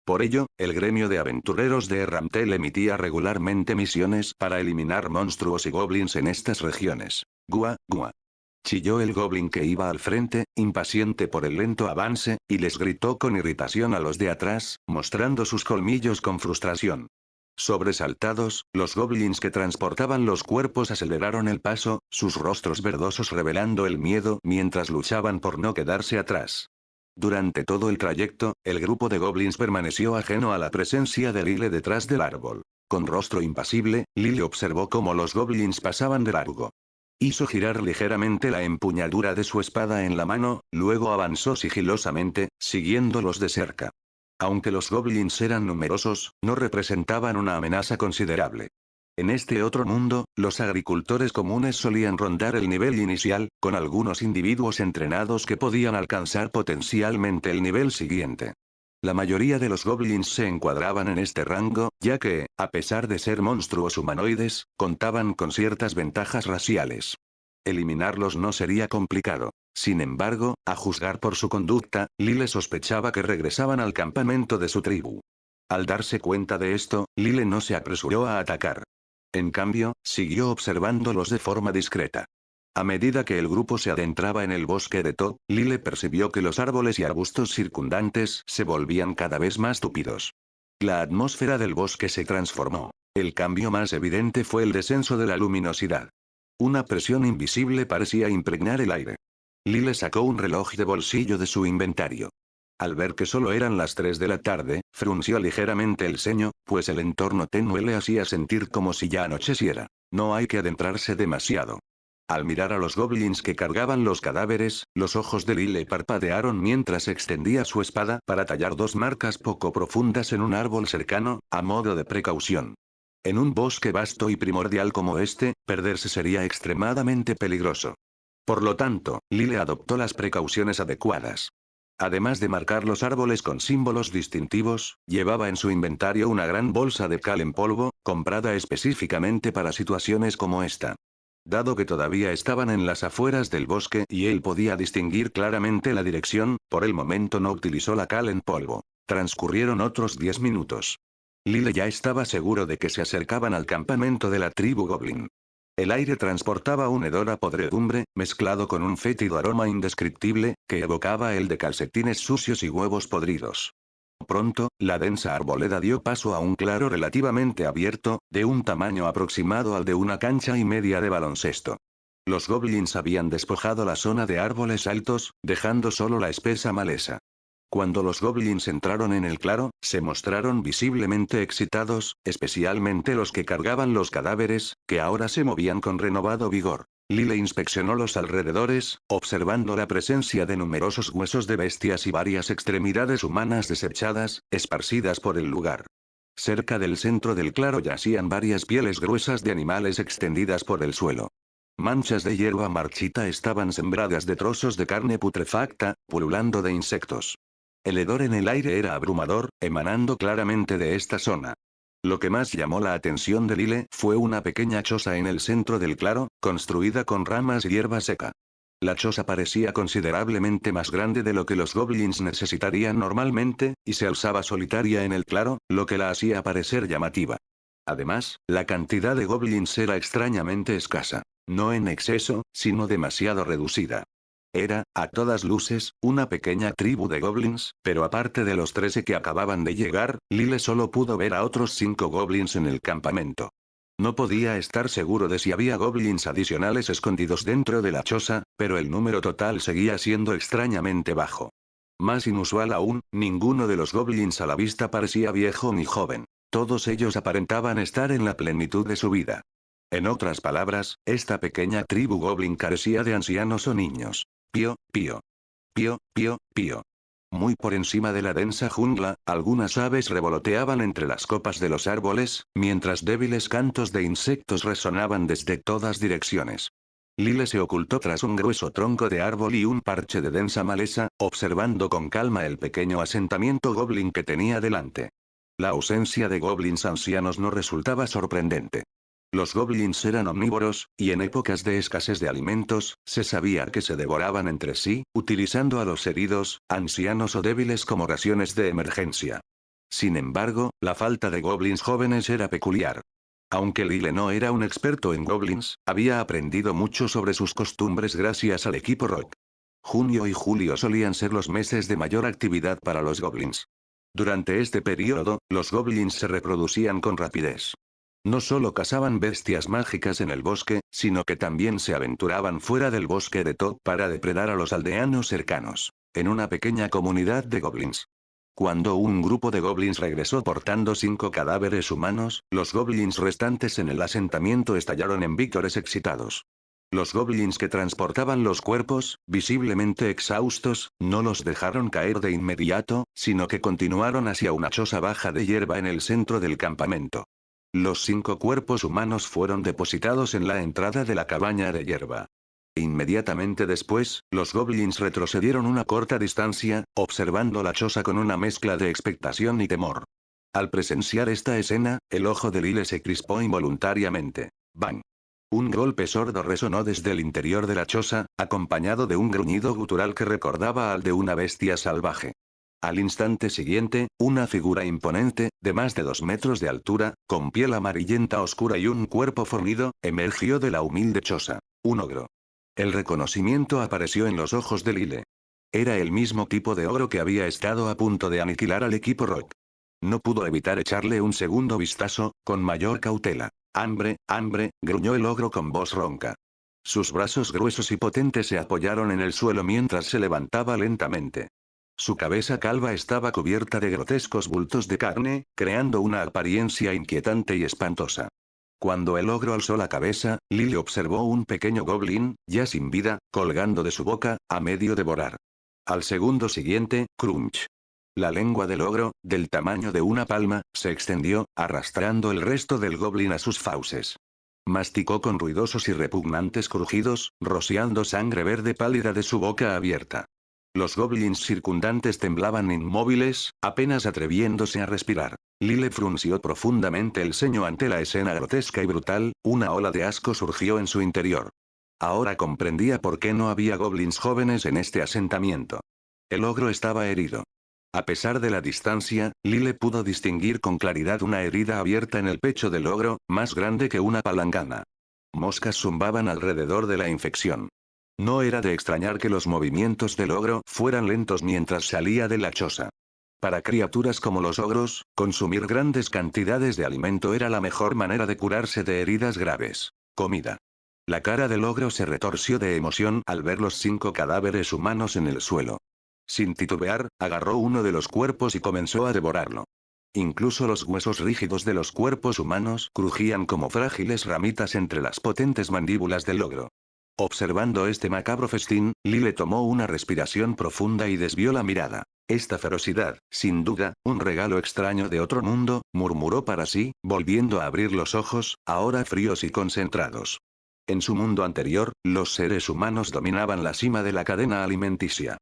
Por ello, el gremio de aventureros de Ramtel emitía regularmente misiones para eliminar monstruos y goblins en estas regiones. Gua, gua. Chilló el goblin que iba al frente, impaciente por el lento avance, y les gritó con irritación a los de atrás, mostrando sus colmillos con frustración. Sobresaltados, los goblins que transportaban los cuerpos aceleraron el paso, sus rostros verdosos revelando el miedo mientras luchaban por no quedarse atrás. Durante todo el trayecto, el grupo de goblins permaneció ajeno a la presencia de Lyle detrás del árbol. Con rostro impasible, Lyle observó cómo los goblins pasaban de largo. Hizo girar ligeramente la empuñadura de su espada en la mano, luego avanzó sigilosamente, siguiéndolos de cerca. Aunque los goblins eran numerosos, no representaban una amenaza considerable. En este otro mundo, los agricultores comunes solían rondar el nivel inicial, con algunos individuos entrenados que podían alcanzar potencialmente el nivel siguiente. La mayoría de los goblins se encuadraban en este rango, ya que, a pesar de ser monstruos humanoides, contaban con ciertas ventajas raciales. Eliminarlos no sería complicado. Sin embargo, a juzgar por su conducta, Lyle sospechaba que regresaban al campamento de su tribu. Al darse cuenta de esto, Lyle no se apresuró a atacar. En cambio, siguió observándolos de forma discreta. A medida que el grupo se adentraba en el bosque de Todd, Lyle percibió que los árboles y arbustos circundantes se volvían cada vez más tupidos. La atmósfera del bosque se transformó. El cambio más evidente fue el descenso de la luminosidad. Una presión invisible parecía impregnar el aire. Lyle sacó un reloj de bolsillo de su inventario. Al ver que solo eran las 3 de la tarde, frunció ligeramente el ceño, pues el entorno tenue le hacía sentir como si ya anocheciera. No hay que adentrarse demasiado. Al mirar a los goblins que cargaban los cadáveres, los ojos de Lyle parpadearon mientras extendía su espada para tallar 2 marcas poco profundas en un árbol cercano, a modo de precaución. En un bosque vasto y primordial como este, perderse sería extremadamente peligroso. Por lo tanto, Lyle adoptó las precauciones adecuadas. Además de marcar los árboles con símbolos distintivos, llevaba en su inventario una gran bolsa de cal en polvo, comprada específicamente para situaciones como esta. Dado que todavía estaban en las afueras del bosque y él podía distinguir claramente la dirección, por el momento no utilizó la cal en polvo. Transcurrieron otros 10 minutos. Lyle ya estaba seguro de que se acercaban al campamento de la tribu Goblin. El aire transportaba un hedor a podredumbre, mezclado con un fétido aroma indescriptible, que evocaba el de calcetines sucios y huevos podridos. Pronto, la densa arboleda dio paso a un claro relativamente abierto, de un tamaño aproximado al de una cancha y media de baloncesto. Los goblins habían despojado la zona de árboles altos, dejando solo la espesa maleza. Cuando los goblins entraron en el claro, se mostraron visiblemente excitados, especialmente los que cargaban los cadáveres, que ahora se movían con renovado vigor. Lyle inspeccionó los alrededores, observando la presencia de numerosos huesos de bestias y varias extremidades humanas desechadas, esparcidas por el lugar. Cerca del centro del claro yacían varias pieles gruesas de animales extendidas por el suelo. Manchas de hierba marchita estaban sembradas de trozos de carne putrefacta, pululando de insectos. El hedor en el aire era abrumador, emanando claramente de esta zona. Lo que más llamó la atención de Lyle fue una pequeña choza en el centro del claro, construida con ramas y hierba seca. La choza parecía considerablemente más grande de lo que los goblins necesitarían normalmente, y se alzaba solitaria en el claro, lo que la hacía parecer llamativa. Además, la cantidad de goblins era extrañamente escasa. No en exceso, sino demasiado reducida. Era, a todas luces, una pequeña tribu de goblins, pero aparte de los 13 que acababan de llegar, Lyle solo pudo ver a otros 5 goblins en el campamento. No podía estar seguro de si había goblins adicionales escondidos dentro de la choza, pero el número total seguía siendo extrañamente bajo. Más inusual aún, ninguno de los goblins a la vista parecía viejo ni joven. Todos ellos aparentaban estar en la plenitud de su vida. En otras palabras, esta pequeña tribu goblin carecía de ancianos o niños. Pío, pío. Pío, pío, pío. Muy por encima de la densa jungla, algunas aves revoloteaban entre las copas de los árboles, mientras débiles cantos de insectos resonaban desde todas direcciones. Lile se ocultó tras un grueso tronco de árbol y un parche de densa maleza, observando con calma el pequeño asentamiento goblin que tenía delante. La ausencia de goblins ancianos no resultaba sorprendente. Los goblins eran omnívoros, y en épocas de escasez de alimentos, se sabía que se devoraban entre sí, utilizando a los heridos, ancianos o débiles como raciones de emergencia. Sin embargo, la falta de goblins jóvenes era peculiar. Aunque Lile no era un experto en goblins, había aprendido mucho sobre sus costumbres gracias al equipo Rock. Junio y julio solían ser los meses de mayor actividad para los goblins. Durante este periodo, los goblins se reproducían con rapidez. No solo cazaban bestias mágicas en el bosque, sino que también se aventuraban fuera del bosque de Todd para depredar a los aldeanos cercanos. En una pequeña comunidad de goblins. Cuando un grupo de goblins regresó portando 5 cadáveres humanos, los goblins restantes en el asentamiento estallaron en vítores excitados. Los goblins que transportaban los cuerpos, visiblemente exhaustos, no los dejaron caer de inmediato, sino que continuaron hacia una choza baja de hierba en el centro del campamento. Los 5 cuerpos humanos fueron depositados en la entrada de la cabaña de hierba. Inmediatamente después, los goblins retrocedieron una corta distancia, observando la choza con una mezcla de expectación y temor. Al presenciar esta escena, el ojo de Lile se crispó involuntariamente. ¡Bang! Un golpe sordo resonó desde el interior de la choza, acompañado de un gruñido gutural que recordaba al de una bestia salvaje. Al instante siguiente, una figura imponente, de más de 2 metros de altura, con piel amarillenta oscura y un cuerpo fornido, emergió de la humilde choza. Un ogro. El reconocimiento apareció en los ojos de Lile. Era el mismo tipo de ogro que había estado a punto de aniquilar al equipo Rock. No pudo evitar echarle un segundo vistazo, con mayor cautela. ¡Hambre, hambre!, gruñó el ogro con voz ronca. Sus brazos gruesos y potentes se apoyaron en el suelo mientras se levantaba lentamente. Su cabeza calva estaba cubierta de grotescos bultos de carne, creando una apariencia inquietante y espantosa. Cuando el ogro alzó la cabeza, Lily observó un pequeño goblin, ya sin vida, colgando de su boca, a medio devorar. Al segundo siguiente, crunch. La lengua del ogro, del tamaño de una palma, se extendió, arrastrando el resto del goblin a sus fauces. Masticó con ruidosos y repugnantes crujidos, rociando sangre verde pálida de su boca abierta. Los goblins circundantes temblaban inmóviles, apenas atreviéndose a respirar. Lile frunció profundamente el ceño ante la escena grotesca y brutal, una ola de asco surgió en su interior. Ahora comprendía por qué no había goblins jóvenes en este asentamiento. El ogro estaba herido. A pesar de la distancia, Lile pudo distinguir con claridad una herida abierta en el pecho del ogro, más grande que una palangana. Moscas zumbaban alrededor de la infección. No era de extrañar que los movimientos del ogro fueran lentos mientras salía de la choza. Para criaturas como los ogros, consumir grandes cantidades de alimento era la mejor manera de curarse de heridas graves. Comida. La cara del ogro se retorció de emoción al ver los 5 cadáveres humanos en el suelo. Sin titubear, agarró uno de los cuerpos y comenzó a devorarlo. Incluso los huesos rígidos de los cuerpos humanos crujían como frágiles ramitas entre las potentes mandíbulas del ogro. Observando este macabro festín, Lile tomó una respiración profunda y desvió la mirada. Esta ferocidad, sin duda, un regalo extraño de otro mundo, murmuró para sí, volviendo a abrir los ojos, ahora fríos y concentrados. En su mundo anterior, los seres humanos dominaban la cima de la cadena alimenticia.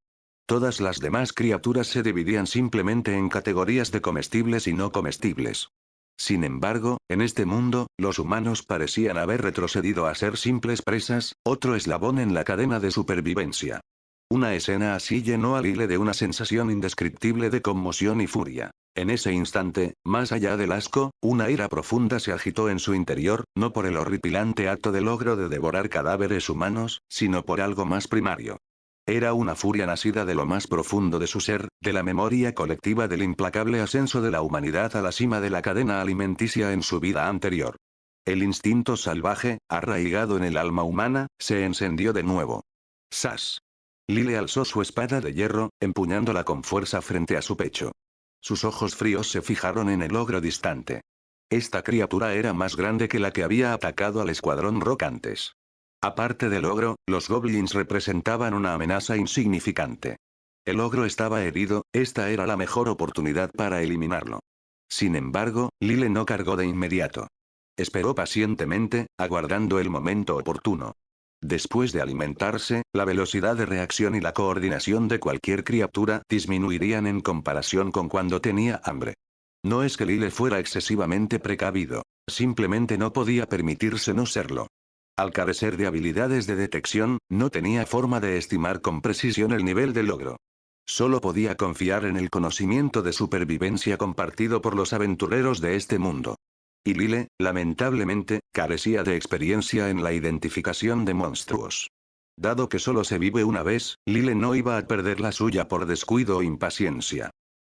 Todas las demás criaturas se dividían simplemente en categorías de comestibles y no comestibles. Sin embargo, en este mundo, los humanos parecían haber retrocedido a ser simples presas, otro eslabón en la cadena de supervivencia. Una escena así llenó a Lile de una sensación indescriptible de conmoción y furia. En ese instante, más allá del asco, una ira profunda se agitó en su interior, no por el horripilante acto del ogro de devorar cadáveres humanos, sino por algo más primario. Era una furia nacida de lo más profundo de su ser, de la memoria colectiva del implacable ascenso de la humanidad a la cima de la cadena alimenticia en su vida anterior. El instinto salvaje, arraigado en el alma humana, se encendió de nuevo. ¡Sas! Lile alzó su espada de hierro, empuñándola con fuerza frente a su pecho. Sus ojos fríos se fijaron en el ogro distante. Esta criatura era más grande que la que había atacado al escuadrón Rock antes. Aparte del ogro, los goblins representaban una amenaza insignificante. El ogro estaba herido, esta era la mejor oportunidad para eliminarlo. Sin embargo, Lile no cargó de inmediato. Esperó pacientemente, aguardando el momento oportuno. Después de alimentarse, la velocidad de reacción y la coordinación de cualquier criatura disminuirían en comparación con cuando tenía hambre. No es que Lile fuera excesivamente precavido, simplemente no podía permitirse no serlo. Al carecer de habilidades de detección, no tenía forma de estimar con precisión el nivel del ogro. Solo podía confiar en el conocimiento de supervivencia compartido por los aventureros de este mundo. Y Lile, lamentablemente, carecía de experiencia en la identificación de monstruos. Dado que solo se vive una vez, Lile no iba a perder la suya por descuido o impaciencia.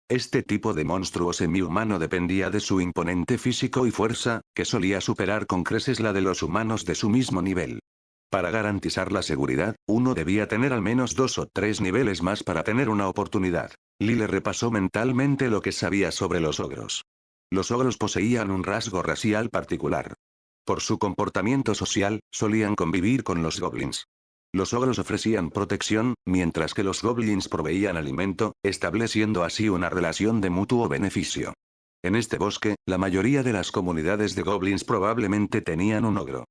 Este tipo de monstruo semi-humano dependía de su imponente físico y fuerza, que solía superar con creces la de los humanos de su mismo nivel. Para garantizar la seguridad, uno debía tener al menos 2 o 3 niveles más para tener una oportunidad. Lile repasó mentalmente lo que sabía sobre los ogros. Los ogros poseían un rasgo racial particular. Por su comportamiento social, solían convivir con los goblins. Los ogros ofrecían protección, mientras que los goblins proveían alimento, estableciendo así una relación de mutuo beneficio. En este bosque, la mayoría de las comunidades de goblins probablemente tenían un ogro.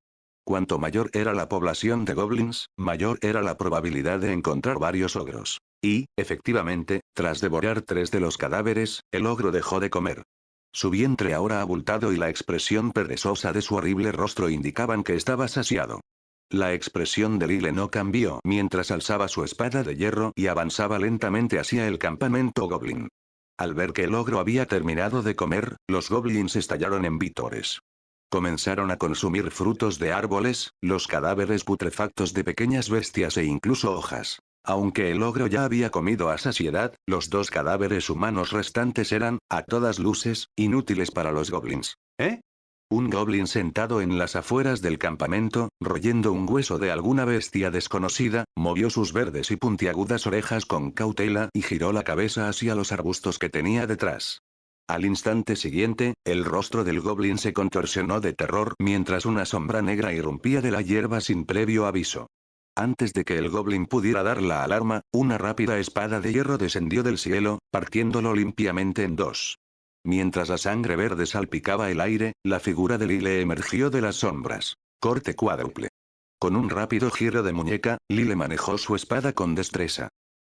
Cuanto mayor era la población de goblins, mayor era la probabilidad de encontrar varios ogros. Y, efectivamente, tras devorar 3 de los cadáveres, el ogro dejó de comer. Su vientre ahora abultado y la expresión perezosa de su horrible rostro indicaban que estaba saciado. La expresión de Lile no cambió mientras alzaba su espada de hierro y avanzaba lentamente hacia el campamento goblin. Al ver que el ogro había terminado de comer, los goblins estallaron en vítores. Comenzaron a consumir frutos de árboles, los cadáveres putrefactos de pequeñas bestias e incluso hojas. Aunque el ogro ya había comido a saciedad, los 2 cadáveres humanos restantes eran, a todas luces, inútiles para los goblins. ¿Eh? Un goblin sentado en las afueras del campamento, royendo un hueso de alguna bestia desconocida, movió sus verdes y puntiagudas orejas con cautela y giró la cabeza hacia los arbustos que tenía detrás. Al instante siguiente, el rostro del goblin se contorsionó de terror mientras una sombra negra irrumpía de la hierba sin previo aviso. Antes de que el goblin pudiera dar la alarma, una rápida espada de hierro descendió del cielo, partiéndolo limpiamente en 2. Mientras la sangre verde salpicaba el aire, la figura de Lile emergió de las sombras. Corte cuádruple. Con un rápido giro de muñeca, Lile manejó su espada con destreza.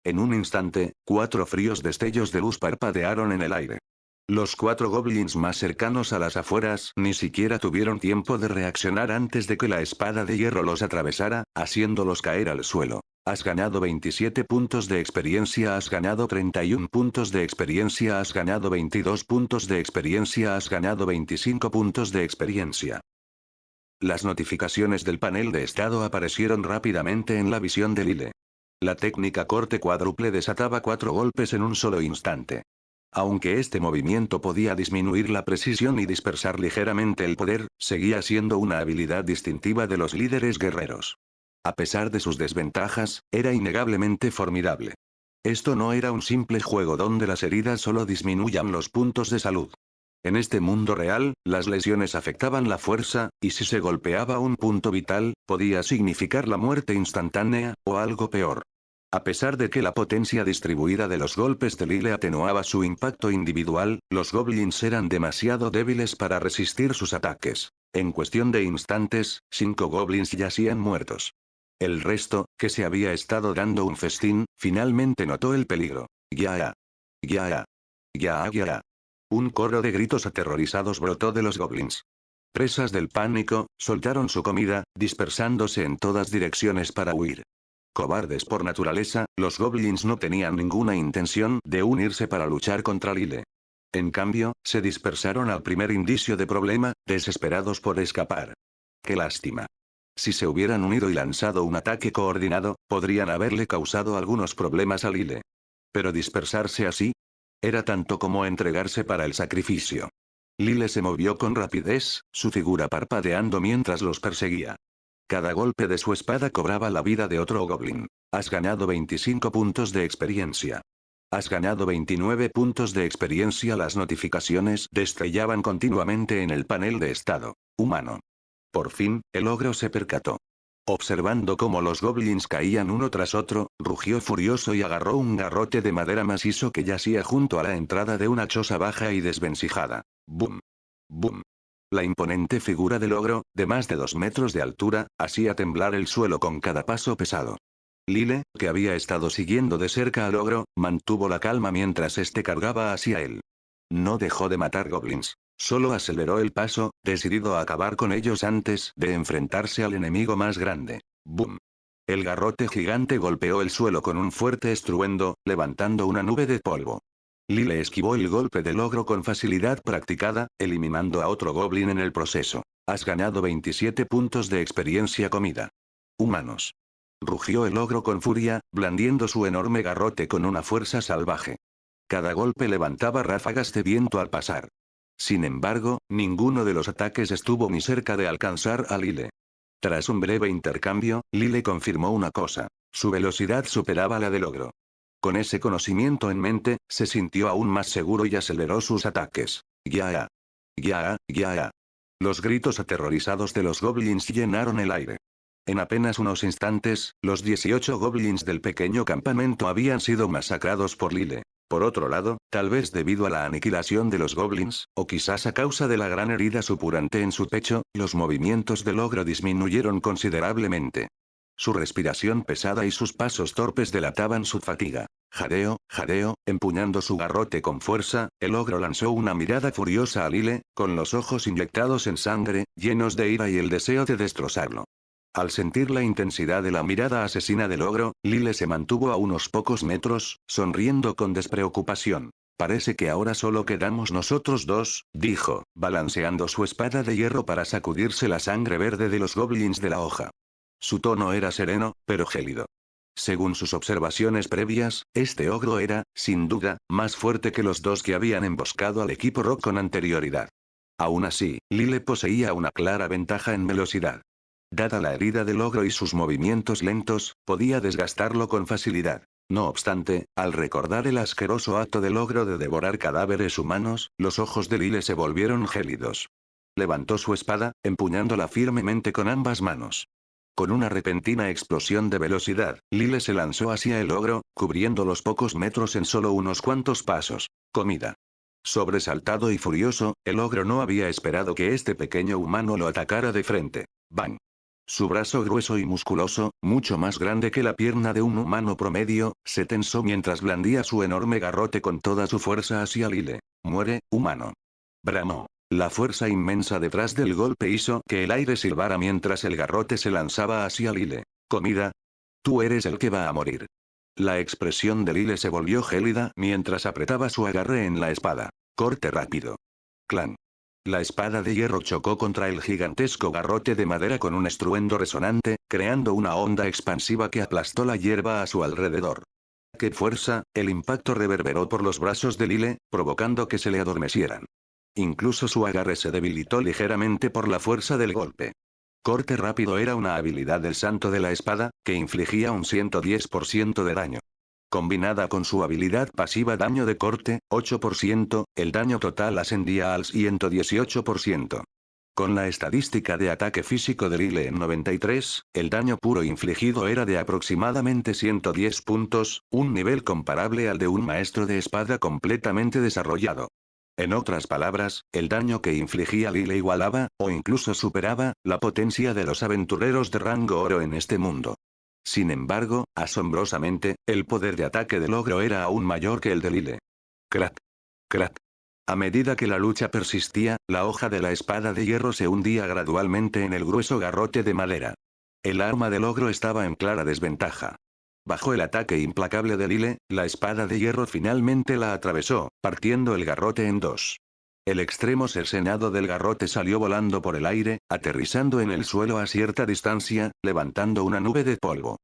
En un instante, 4 fríos destellos de luz parpadearon en el aire. Los 4 goblins más cercanos a las afueras ni siquiera tuvieron tiempo de reaccionar antes de que la espada de hierro los atravesara, haciéndolos caer al suelo. Has ganado 27 puntos de experiencia, has ganado 31 puntos de experiencia, has ganado 22 puntos de experiencia, has ganado 25 puntos de experiencia. Las notificaciones del panel de estado aparecieron rápidamente en la visión de Lile. La técnica corte cuádruple desataba 4 golpes en un solo instante. Aunque este movimiento podía disminuir la precisión y dispersar ligeramente el poder, seguía siendo una habilidad distintiva de los líderes guerreros. A pesar de sus desventajas, era innegablemente formidable. Esto no era un simple juego donde las heridas solo disminuyan los puntos de salud. En este mundo real, las lesiones afectaban la fuerza, y si se golpeaba un punto vital, podía significar la muerte instantánea, o algo peor. A pesar de que la potencia distribuida de los golpes de Lile atenuaba su impacto individual, los goblins eran demasiado débiles para resistir sus ataques. En cuestión de instantes, 5 goblins yacían muertos. El resto, que se había estado dando un festín, finalmente notó el peligro. ¡Ya! ¡Ya! ¡Ya! ¡Ya! Un coro de gritos aterrorizados brotó de los goblins. Presas del pánico, soltaron su comida, dispersándose en todas direcciones para huir. Cobardes por naturaleza, los goblins no tenían ninguna intención de unirse para luchar contra Lile. En cambio, se dispersaron al primer indicio de problema, desesperados por escapar. ¡Qué lástima! Si se hubieran unido y lanzado un ataque coordinado, podrían haberle causado algunos problemas a Lile. Pero dispersarse así era tanto como entregarse para el sacrificio. Lile se movió con rapidez, su figura parpadeando mientras los perseguía. Cada golpe de su espada cobraba la vida de otro goblin. Has ganado 25 puntos de experiencia. Has ganado 29 puntos de experiencia. Las notificaciones destrellaban continuamente en el panel de estado humano. Por fin, el ogro se percató. Observando cómo los goblins caían uno tras otro, rugió furioso y agarró un garrote de madera macizo que yacía junto a la entrada de una choza baja y desvencijada. ¡Bum! ¡Bum! La imponente figura del ogro, de más de 2 metros de altura, hacía temblar el suelo con cada paso pesado. Lyle, que había estado siguiendo de cerca al ogro, mantuvo la calma mientras este cargaba hacia él. No dejó de matar goblins. Solo aceleró el paso, decidido a acabar con ellos antes de enfrentarse al enemigo más grande. ¡Bum! El garrote gigante golpeó el suelo con un fuerte estruendo, levantando una nube de polvo. Lyle esquivó el golpe del ogro con facilidad practicada, eliminando a otro goblin en el proceso. Has ganado 27 puntos de experiencia comida. Humanos. Rugió el ogro con furia, blandiendo su enorme garrote con una fuerza salvaje. Cada golpe levantaba ráfagas de viento al pasar. Sin embargo, ninguno de los ataques estuvo ni cerca de alcanzar a Lyle. Tras un breve intercambio, Lyle confirmó una cosa. Su velocidad superaba la del ogro. Con ese conocimiento en mente, se sintió aún más seguro y aceleró sus ataques. ¡Ya! ¡Ya! ¡Ya! Los gritos aterrorizados de los goblins llenaron el aire. En apenas unos instantes, los 18 goblins del pequeño campamento habían sido masacrados por Lyle. Por otro lado, tal vez debido a la aniquilación de los goblins, o quizás a causa de la gran herida supurante en su pecho, los movimientos del ogro disminuyeron considerablemente. Su respiración pesada y sus pasos torpes delataban su fatiga. Jadeo, jadeo, empuñando su garrote con fuerza, el ogro lanzó una mirada furiosa a Lyle, con los ojos inyectados en sangre, llenos de ira y el deseo de destrozarlo. Al sentir la intensidad de la mirada asesina del ogro, Lyle se mantuvo a unos pocos metros, sonriendo con despreocupación. Parece que ahora solo quedamos nosotros dos, dijo, balanceando su espada de hierro para sacudirse la sangre verde de los goblins de la hoja. Su tono era sereno, pero gélido. Según sus observaciones previas, este ogro era, sin duda, más fuerte que los dos que habían emboscado al equipo Rock con anterioridad. Aún así, Lyle poseía una clara ventaja en velocidad. Dada la herida del ogro y sus movimientos lentos, podía desgastarlo con facilidad. No obstante, al recordar el asqueroso acto del ogro de devorar cadáveres humanos, los ojos de Lyle se volvieron gélidos. Levantó su espada, empuñándola firmemente con ambas manos. Con una repentina explosión de velocidad, Lyle se lanzó hacia el ogro, cubriendo los pocos metros en solo unos cuantos pasos. Comida. Sobresaltado y furioso, el ogro no había esperado que este pequeño humano lo atacara de frente. ¡Bang! Su brazo grueso y musculoso, mucho más grande que la pierna de un humano promedio, se tensó mientras blandía su enorme garrote con toda su fuerza hacia Lyle. ¡Muere, humano! Bramó. La fuerza inmensa detrás del golpe hizo que el aire silbara mientras el garrote se lanzaba hacia Lyle. ¿Comida? Tú eres el que va a morir. La expresión de Lyle se volvió gélida mientras apretaba su agarre en la espada. Corte rápido. Clan. La espada de hierro chocó contra el gigantesco garrote de madera con un estruendo resonante, creando una onda expansiva que aplastó la hierba a su alrededor. ¡Qué fuerza! El impacto reverberó por los brazos de Lyle, provocando que se le adormecieran. Incluso su agarre se debilitó ligeramente por la fuerza del golpe. Corte rápido era una habilidad del santo de la espada, que infligía un 110% de daño. Combinada con su habilidad pasiva daño de corte, 8%, el daño total ascendía al 118%. Con la estadística de ataque físico de Lyle en 93, el daño puro infligido era de aproximadamente 110 puntos, un nivel comparable al de un maestro de espada completamente desarrollado. En otras palabras, el daño que infligía Lyle igualaba, o incluso superaba, la potencia de los aventureros de rango oro en este mundo. Sin embargo, asombrosamente, el poder de ataque del ogro era aún mayor que el de Lyle. Crack. Crack. A medida que la lucha persistía, la hoja de la espada de hierro se hundía gradualmente en el grueso garrote de madera. El arma del ogro estaba en clara desventaja. Bajo el ataque implacable de Lyle, la espada de hierro finalmente la atravesó, partiendo el garrote en dos. El extremo cercenado del garrote salió volando por el aire, aterrizando en el suelo a cierta distancia, levantando una nube de polvo.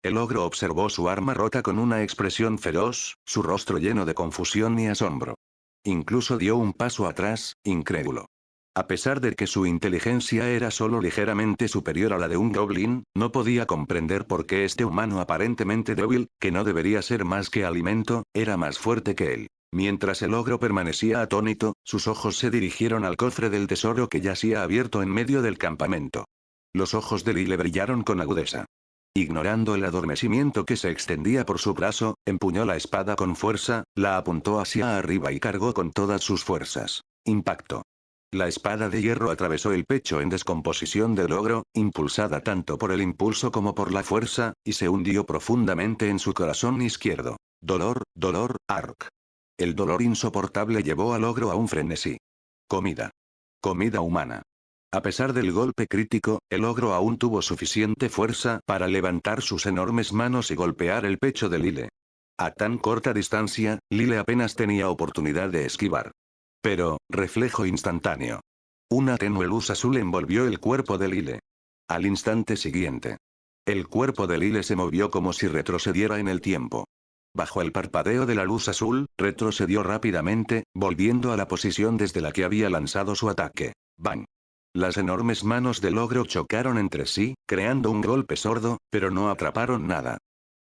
El ogro observó su arma rota con una expresión feroz, su rostro lleno de confusión y asombro. Incluso dio un paso atrás, incrédulo. A pesar de que su inteligencia era solo ligeramente superior a la de un goblin, no podía comprender por qué este humano aparentemente débil, que no debería ser más que alimento, era más fuerte que él. Mientras el ogro permanecía atónito, sus ojos se dirigieron al cofre del tesoro que yacía abierto en medio del campamento. Los ojos de Lyle brillaron con agudeza. Ignorando el adormecimiento que se extendía por su brazo, empuñó la espada con fuerza, la apuntó hacia arriba y cargó con todas sus fuerzas. Impacto. La espada de hierro atravesó el pecho en descomposición del ogro, impulsada tanto por el impulso como por la fuerza, y se hundió profundamente en su corazón izquierdo. Dolor, dolor, arc. El dolor insoportable llevó al ogro a un frenesí. Comida. Comida humana. A pesar del golpe crítico, el ogro aún tuvo suficiente fuerza para levantar sus enormes manos y golpear el pecho de Lyle. A tan corta distancia, Lyle apenas tenía oportunidad de esquivar. Pero, reflejo instantáneo. Una tenue luz azul envolvió el cuerpo de Lyle. Al instante siguiente. El cuerpo de Lyle se movió como si retrocediera en el tiempo. Bajo el parpadeo de la luz azul, retrocedió rápidamente, volviendo a la posición desde la que había lanzado su ataque. ¡Bang! Las enormes manos del ogro chocaron entre sí, creando un golpe sordo, pero no atraparon nada.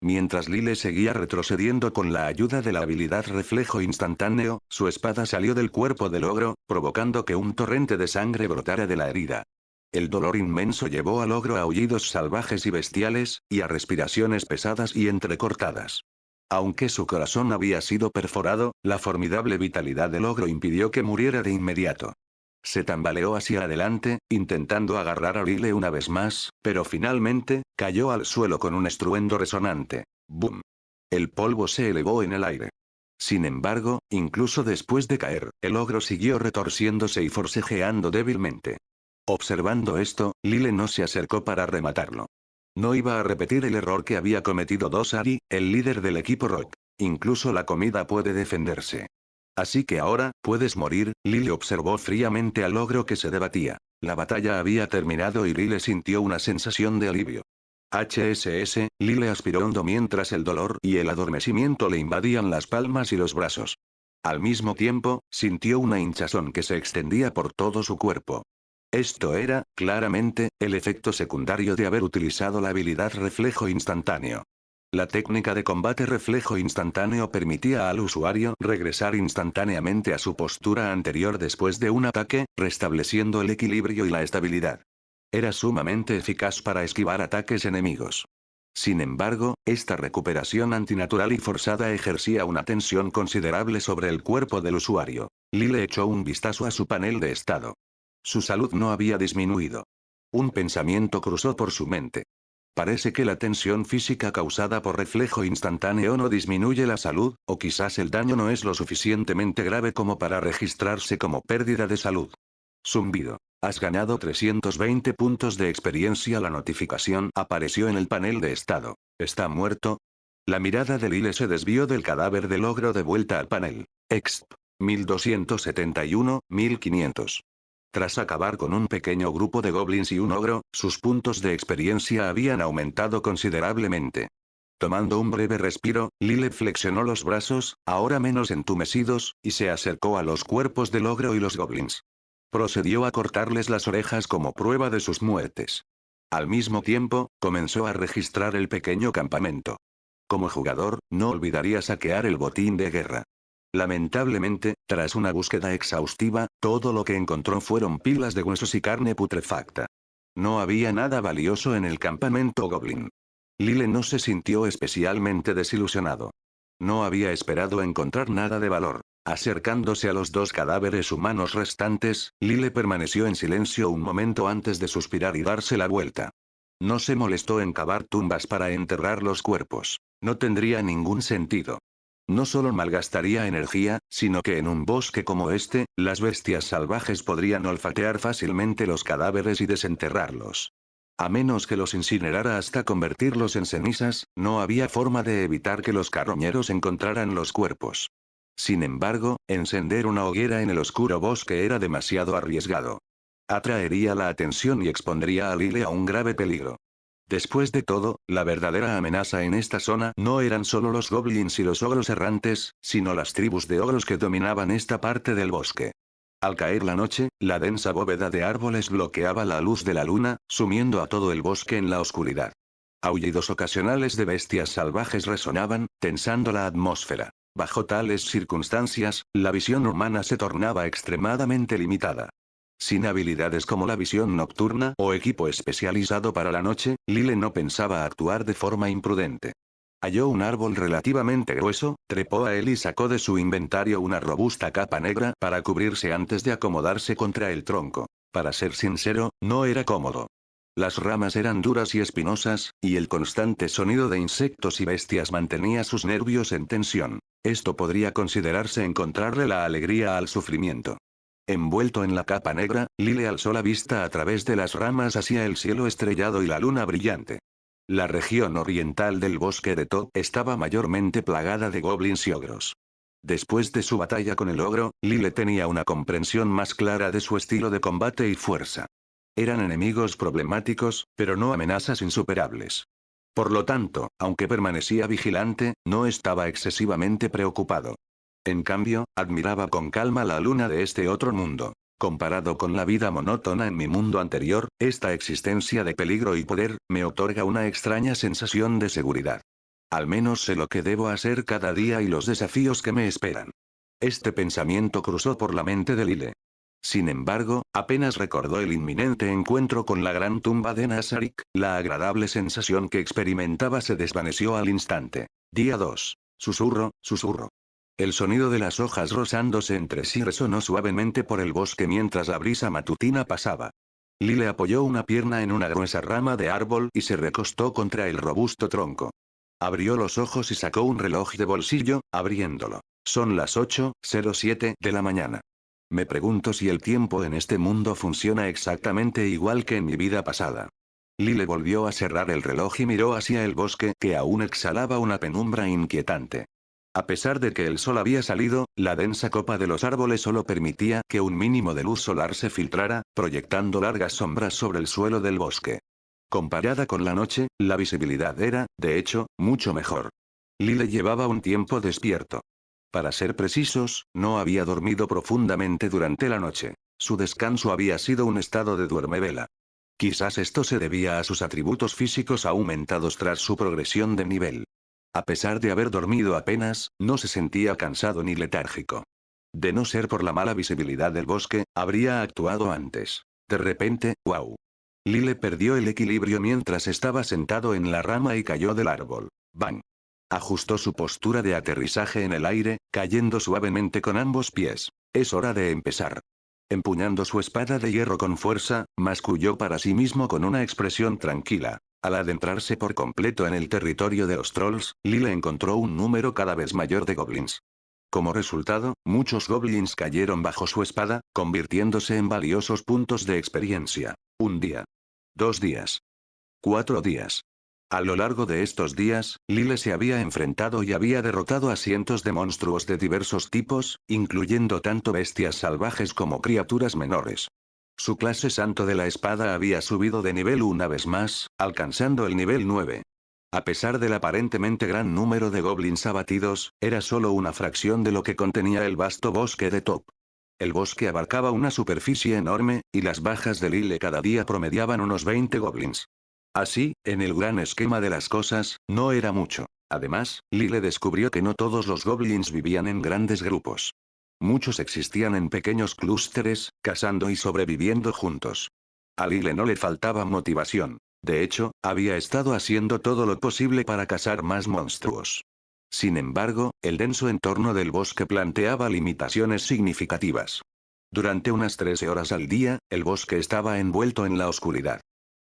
Mientras Lyle seguía retrocediendo con la ayuda de la habilidad reflejo instantáneo, su espada salió del cuerpo del ogro, provocando que un torrente de sangre brotara de la herida. El dolor inmenso llevó al ogro a aullidos salvajes y bestiales, y a respiraciones pesadas y entrecortadas. Aunque su corazón había sido perforado, la formidable vitalidad del ogro impidió que muriera de inmediato. Se tambaleó hacia adelante, intentando agarrar a Lyle una vez más, pero finalmente, cayó al suelo con un estruendo resonante. ¡Bum! El polvo se elevó en el aire. Sin embargo, incluso después de caer, el ogro siguió retorciéndose y forcejeando débilmente. Observando esto, Lyle no se acercó para rematarlo. No iba a repetir el error que había cometido Dosari, el líder del equipo Rock. Incluso la comida puede defenderse. Así que ahora, puedes morir. Lyle observó fríamente al ogro que se debatía. La batalla había terminado y Lyle sintió una sensación de alivio. HSS, Lyle aspiró hondo mientras el dolor y el adormecimiento le invadían las palmas y los brazos. Al mismo tiempo, sintió una hinchazón que se extendía por todo su cuerpo. Esto era, claramente, el efecto secundario de haber utilizado la habilidad reflejo instantáneo. La técnica de combate reflejo instantáneo permitía al usuario regresar instantáneamente a su postura anterior después de un ataque, restableciendo el equilibrio y la estabilidad. Era sumamente eficaz para esquivar ataques enemigos. Sin embargo, esta recuperación antinatural y forzada ejercía una tensión considerable sobre el cuerpo del usuario. Lyle echó un vistazo a su panel de estado. Su salud no había disminuido. Un pensamiento cruzó por su mente. Parece que la tensión física causada por reflejo instantáneo no disminuye la salud, o quizás el daño no es lo suficientemente grave como para registrarse como pérdida de salud. Zumbido. Has ganado 320 puntos de experiencia. La notificación apareció en el panel de estado. ¿Está muerto? La mirada de Lyle se desvió del cadáver del ogro de vuelta al panel. Exp. 1271, 1500. Tras acabar con un pequeño grupo de goblins y un ogro, sus puntos de experiencia habían aumentado considerablemente. Tomando un breve respiro, Lyle flexionó los brazos, ahora menos entumecidos, y se acercó a los cuerpos del ogro y los goblins. Procedió a cortarles las orejas como prueba de sus muertes. Al mismo tiempo, comenzó a registrar el pequeño campamento. Como jugador, no olvidaría saquear el botín de guerra. Lamentablemente, tras una búsqueda exhaustiva, todo lo que encontró fueron pilas de huesos y carne putrefacta. No había nada valioso en el campamento goblin. Lyle no se sintió especialmente desilusionado. No había esperado encontrar nada de valor. Acercándose a los dos cadáveres humanos restantes, Lyle permaneció en silencio un momento antes de suspirar y darse la vuelta. No se molestó en cavar tumbas para enterrar los cuerpos. No tendría ningún sentido. No solo malgastaría energía, sino que en un bosque como este, las bestias salvajes podrían olfatear fácilmente los cadáveres y desenterrarlos. A menos que los incinerara hasta convertirlos en cenizas, no había forma de evitar que los carroñeros encontraran los cuerpos. Sin embargo, encender una hoguera en el oscuro bosque era demasiado arriesgado. Atraería la atención y expondría a Lyle a un grave peligro. Después de todo, la verdadera amenaza en esta zona no eran solo los goblins y los ogros errantes, sino las tribus de ogros que dominaban esta parte del bosque. Al caer la noche, la densa bóveda de árboles bloqueaba la luz de la luna, sumiendo a todo el bosque en la oscuridad. Aullidos ocasionales de bestias salvajes resonaban, tensando la atmósfera. Bajo tales circunstancias, la visión humana se tornaba extremadamente limitada. Sin habilidades como la visión nocturna o equipo especializado para la noche, Lyle no pensaba actuar de forma imprudente. Halló un árbol relativamente grueso, trepó a él y sacó de su inventario una robusta capa negra para cubrirse antes de acomodarse contra el tronco. Para ser sincero, no era cómodo. Las ramas eran duras y espinosas, y el constante sonido de insectos y bestias mantenía sus nervios en tensión. Esto podría considerarse encontrarle la alegría al sufrimiento. Envuelto en la capa negra, Lyle alzó la vista a través de las ramas hacia el cielo estrellado y la luna brillante. La región oriental del bosque de Top estaba mayormente plagada de goblins y ogros. Después de su batalla con el ogro, Lyle tenía una comprensión más clara de su estilo de combate y fuerza. Eran enemigos problemáticos, pero no amenazas insuperables. Por lo tanto, aunque permanecía vigilante, no estaba excesivamente preocupado. En cambio, admiraba con calma la luna de este otro mundo. Comparado con la vida monótona en mi mundo anterior, esta existencia de peligro y poder, me otorga una extraña sensación de seguridad. Al menos sé lo que debo hacer cada día y los desafíos que me esperan. Este pensamiento cruzó por la mente de Lyle. Sin embargo, apenas recordó el inminente encuentro con la gran tumba de Nazarik, la agradable sensación que experimentaba se desvaneció al instante. Día 2. Susurro, susurro. El sonido de las hojas rozándose entre sí resonó suavemente por el bosque mientras la brisa matutina pasaba. Lyle apoyó una pierna en una gruesa rama de árbol y se recostó contra el robusto tronco. Abrió los ojos y sacó un reloj de bolsillo, abriéndolo. Son las 8:07 de la mañana. Me pregunto si el tiempo en este mundo funciona exactamente igual que en mi vida pasada. Lyle volvió a cerrar el reloj y miró hacia el bosque que aún exhalaba una penumbra inquietante. A pesar de que el sol había salido, la densa copa de los árboles solo permitía que un mínimo de luz solar se filtrara, proyectando largas sombras sobre el suelo del bosque. Comparada con la noche, la visibilidad era, de hecho, mucho mejor. Lyle llevaba un tiempo despierto. Para ser precisos, no había dormido profundamente durante la noche. Su descanso había sido un estado de duermevela. Quizás esto se debía a sus atributos físicos aumentados tras su progresión de nivel. A pesar de haber dormido apenas, no se sentía cansado ni letárgico. De no ser por la mala visibilidad del bosque, habría actuado antes. De repente, ¡wow! Lyle perdió el equilibrio mientras estaba sentado en la rama y cayó del árbol. ¡Bang! Ajustó su postura de aterrizaje en el aire, cayendo suavemente con ambos pies. Es hora de empezar. Empuñando su espada de hierro con fuerza, masculló para sí mismo con una expresión tranquila. Al adentrarse por completo en el territorio de los trolls, Lyle encontró un número cada vez mayor de goblins. Como resultado, muchos goblins cayeron bajo su espada, convirtiéndose en valiosos puntos de experiencia. 1 día. 2 días. 4 días. A lo largo de estos días, Lyle se había enfrentado y había derrotado a cientos de monstruos de diversos tipos, incluyendo tanto bestias salvajes como criaturas menores. Su clase santo de la espada había subido de nivel una vez más, alcanzando el nivel 9. A pesar del aparentemente gran número de goblins abatidos, era solo una fracción de lo que contenía el vasto bosque de Top. El bosque abarcaba una superficie enorme, y las bajas de Lyle cada día promediaban unos 20 goblins. Así, en el gran esquema de las cosas, no era mucho. Además, Lyle descubrió que no todos los goblins vivían en grandes grupos. Muchos existían en pequeños clústeres, cazando y sobreviviendo juntos. A Lyle no le faltaba motivación. De hecho, había estado haciendo todo lo posible para cazar más monstruos. Sin embargo, el denso entorno del bosque planteaba limitaciones significativas. Durante unas 13 horas al día, el bosque estaba envuelto en la oscuridad.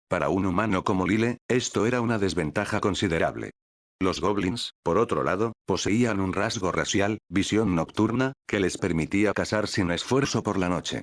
Para un humano como Lyle, esto era una desventaja considerable. Los goblins, por otro lado, poseían un rasgo racial, visión nocturna, que les permitía cazar sin esfuerzo por la noche.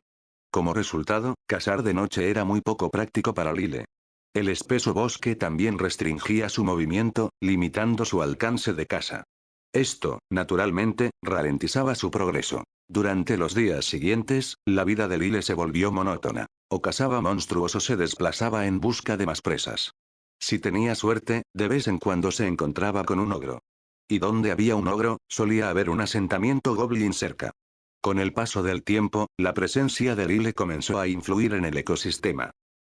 Como resultado, cazar de noche era muy poco práctico para Lyle. El espeso bosque también restringía su movimiento, limitando su alcance de caza. Esto, naturalmente, ralentizaba su progreso. Durante los días siguientes, la vida de Lyle se volvió monótona. O cazaba monstruos o se desplazaba en busca de más presas. Si tenía suerte, de vez en cuando se encontraba con un ogro. Y donde había un ogro, solía haber un asentamiento goblin cerca. Con el paso del tiempo, la presencia de Lyle comenzó a influir en el ecosistema.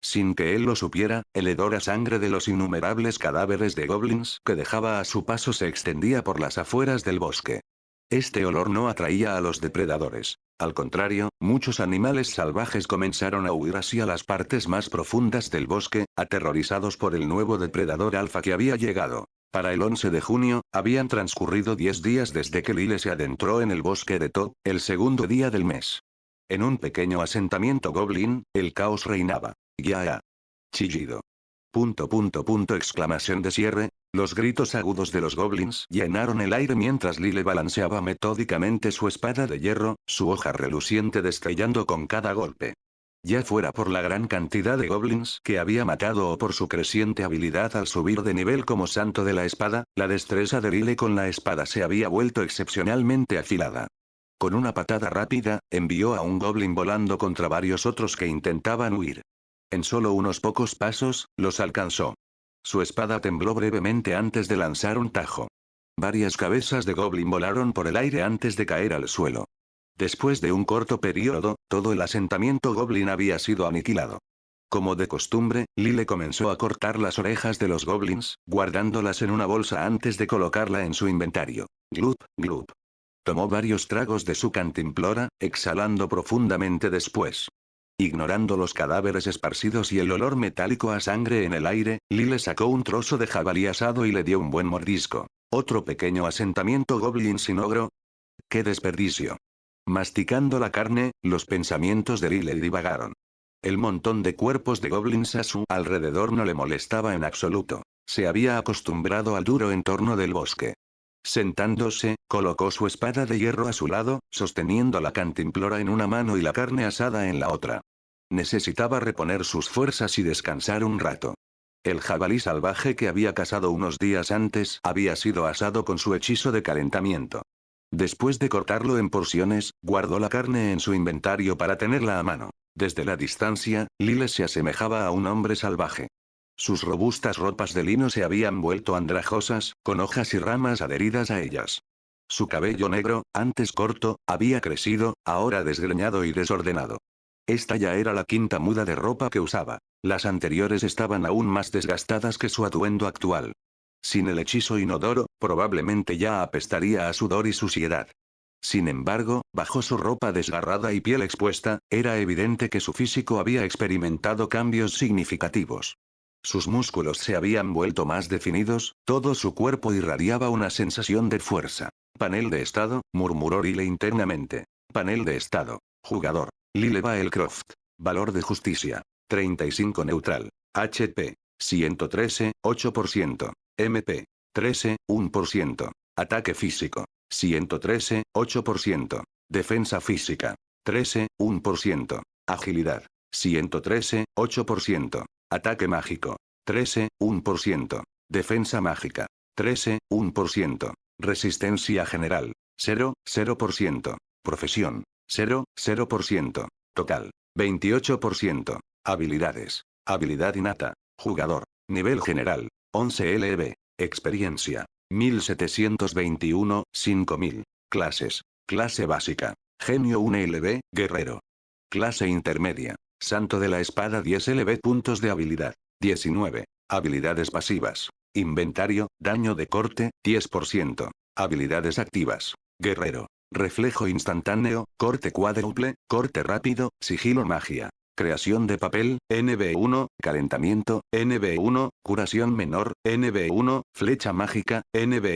Sin que él lo supiera, el hedor a sangre de los innumerables cadáveres de goblins que dejaba a su paso se extendía por las afueras del bosque. Este olor no atraía a los depredadores. Al contrario, muchos animales salvajes comenzaron a huir hacia las partes más profundas del bosque, aterrorizados por el nuevo depredador alfa que había llegado. Para el 11 de junio, habían transcurrido 10 días desde que Lyle se adentró en el bosque de Todd, el segundo día del mes. En un pequeño asentamiento goblin, el caos reinaba. Ya. Chillido. Exclamación de cierre. Los gritos agudos de los goblins llenaron el aire mientras Lyle balanceaba metódicamente su espada de hierro, su hoja reluciente destellando con cada golpe. Ya fuera por la gran cantidad de goblins que había matado o por su creciente habilidad al subir de nivel como santo de la espada, la destreza de Lyle con la espada se había vuelto excepcionalmente afilada. Con una patada rápida, envió a un goblin volando contra varios otros que intentaban huir. En solo unos pocos pasos, los alcanzó. Su espada tembló brevemente antes de lanzar un tajo. Varias cabezas de goblin volaron por el aire antes de caer al suelo. Después de un corto periodo, todo el asentamiento goblin había sido aniquilado. Como de costumbre, Lyle comenzó a cortar las orejas de los goblins, guardándolas en una bolsa antes de colocarla en su inventario. Glup, glup. Tomó varios tragos de su cantimplora, exhalando profundamente después. Ignorando los cadáveres esparcidos y el olor metálico a sangre en el aire, Lyle sacó un trozo de jabalí asado y le dio un buen mordisco. Otro pequeño asentamiento goblin sin ogro. ¡Qué desperdicio! Masticando la carne, los pensamientos de Lyle divagaron. El montón de cuerpos de goblins a su alrededor no le molestaba en absoluto. Se había acostumbrado al duro entorno del bosque. Sentándose, colocó su espada de hierro a su lado, sosteniendo la cantimplora en una mano y la carne asada en la otra. Necesitaba reponer sus fuerzas y descansar un rato. El jabalí salvaje que había cazado unos días antes había sido asado con su hechizo de calentamiento. Después de cortarlo en porciones, guardó la carne en su inventario para tenerla a mano. Desde la distancia, Lyle se asemejaba a un hombre salvaje. Sus robustas ropas de lino se habían vuelto andrajosas, con hojas y ramas adheridas a ellas. Su cabello negro, antes corto, había crecido, ahora desgreñado y desordenado. Esta ya era la quinta muda de ropa que usaba. Las anteriores estaban aún más desgastadas que su atuendo actual. Sin el hechizo inodoro, probablemente ya apestaría a sudor y suciedad. Sin embargo, bajo su ropa desgarrada y piel expuesta, era evidente que su físico había experimentado cambios significativos. Sus músculos se habían vuelto más definidos, todo su cuerpo irradiaba una sensación de fuerza. Panel de estado, murmuró Lyle internamente. Panel de estado. Jugador. Lyle Baelcroft. Valor de justicia. 35 neutral. HP. 113, 8%. MP. 13, 1%. Ataque físico. 113, 8%. Defensa física. 13, 1%. Agilidad. 113, 8%. Ataque mágico. 13, 1%. Defensa mágica. 13, 1%. Resistencia general. 0, 0%. Profesión. 0, 0%. Total. 28%. Habilidades. Habilidad innata. Jugador. Nivel general. 11 LB. Experiencia. 1721, 5000. Clases. Clase básica. Genio 1 LB, guerrero. Clase intermedia. Santo de la espada 10 LB. Puntos de habilidad. 19. Habilidades pasivas. Inventario, daño de corte, 10%. Habilidades activas. Guerrero. Reflejo instantáneo, corte cuádruple, corte rápido, sigilo magia. Creación de papel, NB1, calentamiento, NB1, curación menor, NB1, flecha mágica, NB1.